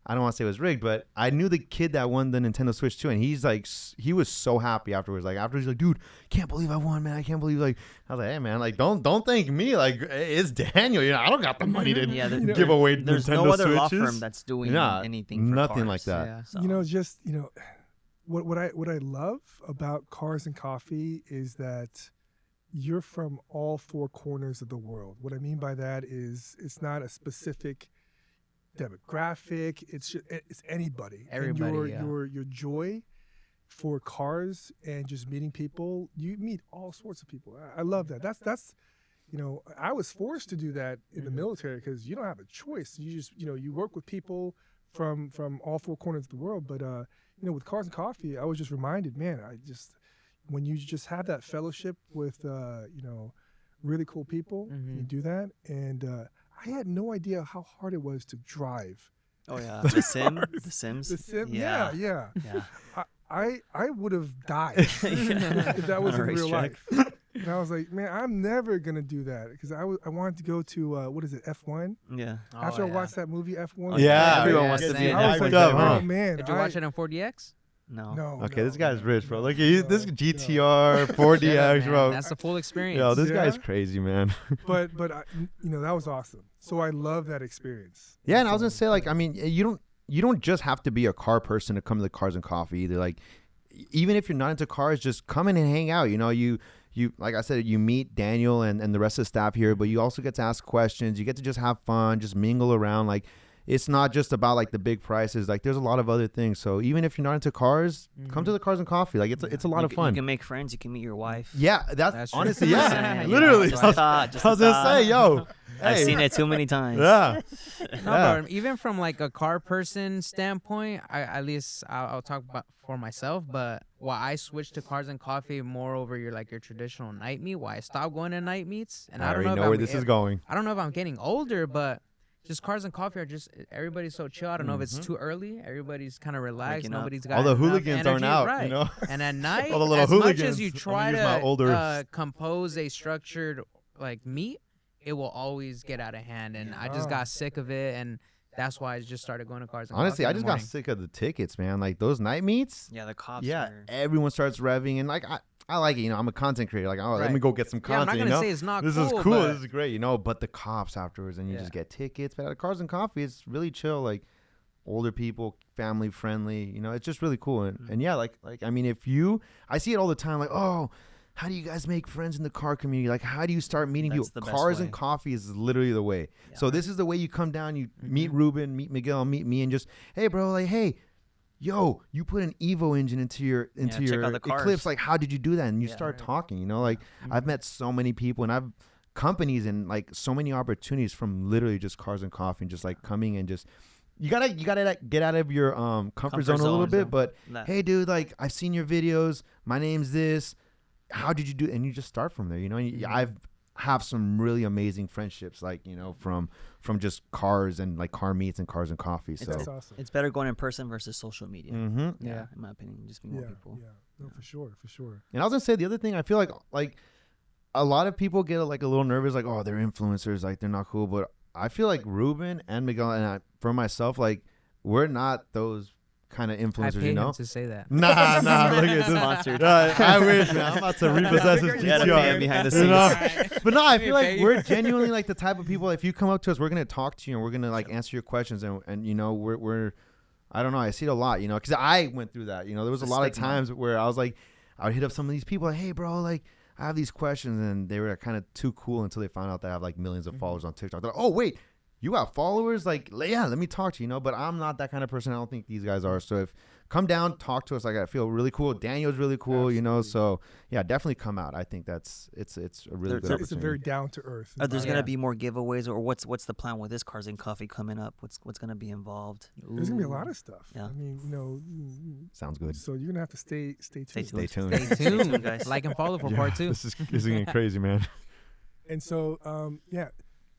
[SPEAKER 1] I don't want to say it was rigged, but I knew the kid that won the Nintendo Switch too, and he's like, he was so happy afterwards. Like afterwards, he's like, dude, can't believe I won, man. I can't believe like I was like, hey man, like don't thank me. Like it's Daniel. You know, I don't got the money to give away
[SPEAKER 2] There's
[SPEAKER 1] Nintendo
[SPEAKER 2] no other
[SPEAKER 1] Switches.
[SPEAKER 2] law firm that's doing anything for
[SPEAKER 1] nothing
[SPEAKER 2] cars.
[SPEAKER 1] like that.
[SPEAKER 4] Yeah.
[SPEAKER 2] So,
[SPEAKER 3] You know, just what I love about Cars and Coffee is that you're from all four corners of the world. What I mean by that is it's not a specific demographic. It's anybody.
[SPEAKER 4] Everybody,
[SPEAKER 3] And your joy for cars and just meeting people. You meet all sorts of people. I love that. That's I was forced to do that in the military because you don't have a choice. You just you work with people from all four corners of the world. But with Cars and Coffee, I was just reminded, man, when you just have that fellowship with really cool people, you do that. And I had no idea how hard it was to drive.
[SPEAKER 2] Oh yeah, The Sims.
[SPEAKER 3] The Sim, yeah.
[SPEAKER 2] Yeah.
[SPEAKER 3] I would have died if that was
[SPEAKER 2] On
[SPEAKER 3] in
[SPEAKER 2] a
[SPEAKER 3] real
[SPEAKER 2] racetrack.
[SPEAKER 3] life. And I was like, man, I'm never gonna do that because I wanted to go to what is it, F1?
[SPEAKER 2] Yeah.
[SPEAKER 3] After I watched that movie F1,
[SPEAKER 1] Yeah,
[SPEAKER 2] Everyone
[SPEAKER 4] yeah,
[SPEAKER 2] wants to be
[SPEAKER 4] same.
[SPEAKER 2] an
[SPEAKER 3] I was
[SPEAKER 2] F1
[SPEAKER 3] like,
[SPEAKER 1] up,
[SPEAKER 3] oh
[SPEAKER 1] huh?
[SPEAKER 3] man,
[SPEAKER 4] Did you watch it on 4DX?
[SPEAKER 2] No.
[SPEAKER 3] No.
[SPEAKER 1] Okay, this
[SPEAKER 3] no,
[SPEAKER 1] guy's rich, bro.
[SPEAKER 3] no,
[SPEAKER 1] Look,
[SPEAKER 3] no,
[SPEAKER 1] this
[SPEAKER 3] no.
[SPEAKER 1] GTR,
[SPEAKER 4] Shut
[SPEAKER 1] 4DX,
[SPEAKER 4] up, man.
[SPEAKER 1] bro.
[SPEAKER 4] That's the full experience.
[SPEAKER 1] Yo, this guy's
[SPEAKER 3] Yeah.
[SPEAKER 1] crazy, man.
[SPEAKER 3] But that was awesome. So I love that experience.
[SPEAKER 1] Yeah, and I was gonna
[SPEAKER 3] So,
[SPEAKER 1] say, like,
[SPEAKER 3] yeah.
[SPEAKER 1] I mean, you don't just have to be a car person to come to the Cars and Coffee either. Like, even if you're not into cars, just come in and hang out. You like I said, you meet Daniel and the rest of the staff here, but you also get to ask questions. You get to just have fun, just mingle around. Like, it's not just about like the big prices. Like, there's a lot of other things. So even if you're not into cars, come to the Cars and Coffee. Like, it's a lot of fun.
[SPEAKER 2] You can make friends. You can meet your wife.
[SPEAKER 1] Yeah, that's
[SPEAKER 4] That's true.
[SPEAKER 1] honestly,
[SPEAKER 2] Just
[SPEAKER 1] yeah,
[SPEAKER 2] saying,
[SPEAKER 1] literally.
[SPEAKER 2] Just a thought. Just
[SPEAKER 1] I was
[SPEAKER 2] a
[SPEAKER 1] gonna
[SPEAKER 2] thought.
[SPEAKER 1] say, yo,
[SPEAKER 2] I've
[SPEAKER 1] hey,
[SPEAKER 2] seen it too many times.
[SPEAKER 1] yeah,
[SPEAKER 4] No,
[SPEAKER 1] yeah.
[SPEAKER 4] but even from like a car person standpoint, at least I'll talk about for myself. But why I switched to Cars and Coffee more over your traditional night meet. Why I stopped going to night meets, and
[SPEAKER 1] I
[SPEAKER 4] I don't
[SPEAKER 1] already
[SPEAKER 4] know
[SPEAKER 1] know
[SPEAKER 4] if
[SPEAKER 1] where
[SPEAKER 4] I'm-
[SPEAKER 1] this is going.
[SPEAKER 4] I don't know if I'm getting older, but just Cars and Coffee are just everybody's so chill. I don't know if it's
[SPEAKER 1] Mhm.
[SPEAKER 4] too early. Everybody's kind of relaxed.
[SPEAKER 2] Waking up.
[SPEAKER 4] Nobody's got
[SPEAKER 1] All the
[SPEAKER 4] enough
[SPEAKER 1] hooligans aren't
[SPEAKER 4] energy,
[SPEAKER 1] out,
[SPEAKER 4] right?
[SPEAKER 1] you know.
[SPEAKER 4] And at night,
[SPEAKER 1] All the little
[SPEAKER 4] as much
[SPEAKER 1] hooligans.
[SPEAKER 4] as you
[SPEAKER 1] I'm gonna
[SPEAKER 4] try
[SPEAKER 1] use my older-
[SPEAKER 4] to compose a structured meet, it will always get out of hand. And I just
[SPEAKER 3] Yeah.
[SPEAKER 4] got sick of it, and that's why I just started going to Cars and
[SPEAKER 1] Honestly,
[SPEAKER 4] Coffee
[SPEAKER 1] I
[SPEAKER 4] in the
[SPEAKER 1] just got
[SPEAKER 4] morning.
[SPEAKER 1] sick of the tickets, man. Like those night meets.
[SPEAKER 2] Yeah, the cops.
[SPEAKER 1] Yeah,
[SPEAKER 2] Are,
[SPEAKER 1] everyone starts revving, and like I like it. I'm a content creator. Like, oh, let
[SPEAKER 4] Right.
[SPEAKER 1] me go get some
[SPEAKER 4] Yeah, I'm
[SPEAKER 1] content.
[SPEAKER 4] not gonna
[SPEAKER 1] you know?
[SPEAKER 4] say it's not
[SPEAKER 1] This
[SPEAKER 4] cool.
[SPEAKER 1] is cool.
[SPEAKER 4] but-
[SPEAKER 1] This is great. But the cops afterwards, and you
[SPEAKER 4] Yeah.
[SPEAKER 1] just get tickets. But at Cars and Coffee, it's really chill. Like older people, family friendly. It's just really cool. And yeah, like I mean, I see it all the time. Like, oh, how do you guys make friends in the car community? Like, how do you start meeting
[SPEAKER 2] That's
[SPEAKER 1] people?
[SPEAKER 2] the best
[SPEAKER 1] Cars
[SPEAKER 2] way.
[SPEAKER 1] and Coffee is literally the way.
[SPEAKER 2] Yeah.
[SPEAKER 1] So this is the way you come down. You meet
[SPEAKER 4] Mm-hmm.
[SPEAKER 1] Ruben, meet Miguel, meet me, and just, hey, bro, like, hey. Yo, you put an Evo engine into your
[SPEAKER 2] check out the cars.
[SPEAKER 1] Eclipse. Like, how did you do that? And you
[SPEAKER 2] Yeah.
[SPEAKER 1] start
[SPEAKER 4] Right.
[SPEAKER 1] talking. Like, I've met so many people, and I've companies and like so many opportunities from literally just Cars and Coffee, and just like coming and just you gotta get out of your comfort zone a little bit. But
[SPEAKER 2] That-
[SPEAKER 1] hey, dude, like I've seen your videos. My name's this. How did you do? And you just start from there. And I've have some really amazing friendships, like from just cars and like car meets and Cars and Coffee. So.
[SPEAKER 3] That's awesome.
[SPEAKER 2] It's better going in person versus social media.
[SPEAKER 1] Mm-hmm.
[SPEAKER 4] Yeah.
[SPEAKER 2] In my opinion, just meet
[SPEAKER 3] Yeah,
[SPEAKER 2] more people.
[SPEAKER 3] yeah, no, for sure.
[SPEAKER 1] And I was gonna say the other thing, I feel like a lot of people get like a little nervous, like, oh, they're influencers, like they're not cool. But I feel like Ruben and Miguel and I, for myself, like we're not those kind of
[SPEAKER 4] I
[SPEAKER 1] influencers,
[SPEAKER 4] paid him to say that.
[SPEAKER 1] Nah, look at this.
[SPEAKER 2] Sponsored.
[SPEAKER 1] I wish, man. I'm about to repossess his
[SPEAKER 2] You gotta pay him
[SPEAKER 1] GTR.
[SPEAKER 2] behind the
[SPEAKER 1] You
[SPEAKER 2] scenes.
[SPEAKER 1] know? But no, I feel like
[SPEAKER 4] pay
[SPEAKER 1] we're genuinely like the type of people. If you come up to us, we're gonna talk to you and we're gonna like answer your questions and we're I don't know. I see it a lot, because I went through that. There was a
[SPEAKER 2] It's a
[SPEAKER 1] lot of
[SPEAKER 2] stigma.
[SPEAKER 1] times where I was like, I would hit up some of these people, like, hey, bro, like I have these questions, and they were kind of too cool until they found out that I have like millions of followers on TikTok. They're like, oh wait, you got followers? Like, yeah, let me talk to you. But I'm not that kind of person. I don't think these guys are. So if come down, talk to us. Like I feel really cool. Daniel's really cool.
[SPEAKER 3] Absolutely.
[SPEAKER 1] So yeah, definitely come out. I think it's a really good
[SPEAKER 3] It's a very
[SPEAKER 1] opportunity.
[SPEAKER 3] down to earth.
[SPEAKER 2] There's
[SPEAKER 4] Yeah.
[SPEAKER 2] gonna be more giveaways, or what's the plan with this Cars and Coffee coming up? What's gonna be involved?
[SPEAKER 3] There's gonna be a lot of stuff.
[SPEAKER 2] Yeah.
[SPEAKER 3] I mean,
[SPEAKER 1] Sounds good.
[SPEAKER 3] so you're gonna have to stay tuned.
[SPEAKER 2] Stay
[SPEAKER 1] Stay
[SPEAKER 2] tuned.
[SPEAKER 1] tuned.
[SPEAKER 4] Stay tuned,
[SPEAKER 2] tuned, guys.
[SPEAKER 4] Like and follow for
[SPEAKER 1] Yeah,
[SPEAKER 4] part 2.
[SPEAKER 1] This is getting crazy, man.
[SPEAKER 3] And so,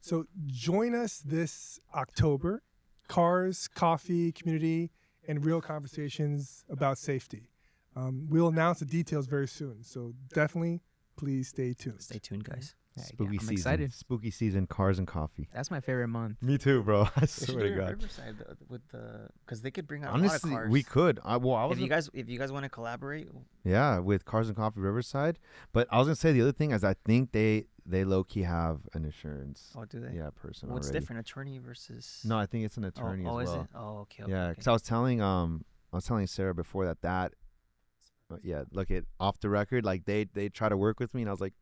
[SPEAKER 3] so join us this October, Cars Coffee Community and real conversations about safety. We'll announce the details very soon, so definitely please stay tuned.
[SPEAKER 2] Stay tuned, guys.
[SPEAKER 4] Yeah,
[SPEAKER 1] Spooky
[SPEAKER 4] I'm
[SPEAKER 1] season.
[SPEAKER 4] excited.
[SPEAKER 1] Spooky season. Cars and coffee.
[SPEAKER 4] That's my favorite month.
[SPEAKER 1] Me too, bro. I
[SPEAKER 2] They should
[SPEAKER 1] swear
[SPEAKER 2] do
[SPEAKER 1] to
[SPEAKER 2] it at
[SPEAKER 1] God.
[SPEAKER 2] Riverside with the because they could bring out
[SPEAKER 1] Honestly,
[SPEAKER 2] a lot of cars.
[SPEAKER 1] we could. I was.
[SPEAKER 2] If you guys want to collaborate,
[SPEAKER 1] Yeah, with Cars and Coffee Riverside. But I was gonna say the other thing is I think they low key have an insurance.
[SPEAKER 2] oh, do they?
[SPEAKER 1] Yeah, person.
[SPEAKER 2] What's
[SPEAKER 1] already.
[SPEAKER 2] different, attorney versus?
[SPEAKER 1] No, I think it's an attorney
[SPEAKER 2] oh,
[SPEAKER 1] as well.
[SPEAKER 2] is it? Oh, okay.
[SPEAKER 1] Yeah,
[SPEAKER 2] okay.
[SPEAKER 1] because I was telling Sarah before that look at off the record, like they try to work with me, and I was like,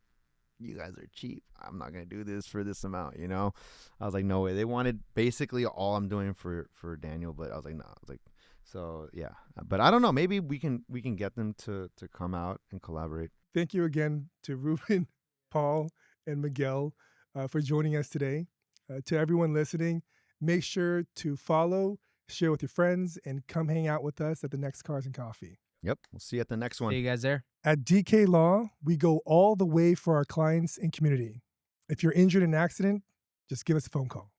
[SPEAKER 1] you guys are cheap. I'm not gonna do this for this amount, you know. I was like, no way. They wanted basically all I'm doing for Daniel, but I was like, no. I was like, so yeah. But I don't know. Maybe we can get them to come out and collaborate.
[SPEAKER 3] Thank you again to Ruben, Paul, and Miguel for joining us today. To everyone listening, make sure to follow, share with your friends, and come hang out with us at the next Cars and Coffee.
[SPEAKER 1] Yep. We'll see you at the next one.
[SPEAKER 4] See you guys there.
[SPEAKER 3] At DK Law, we go all the way for our clients and community. If you're injured in an accident, just give us a phone call.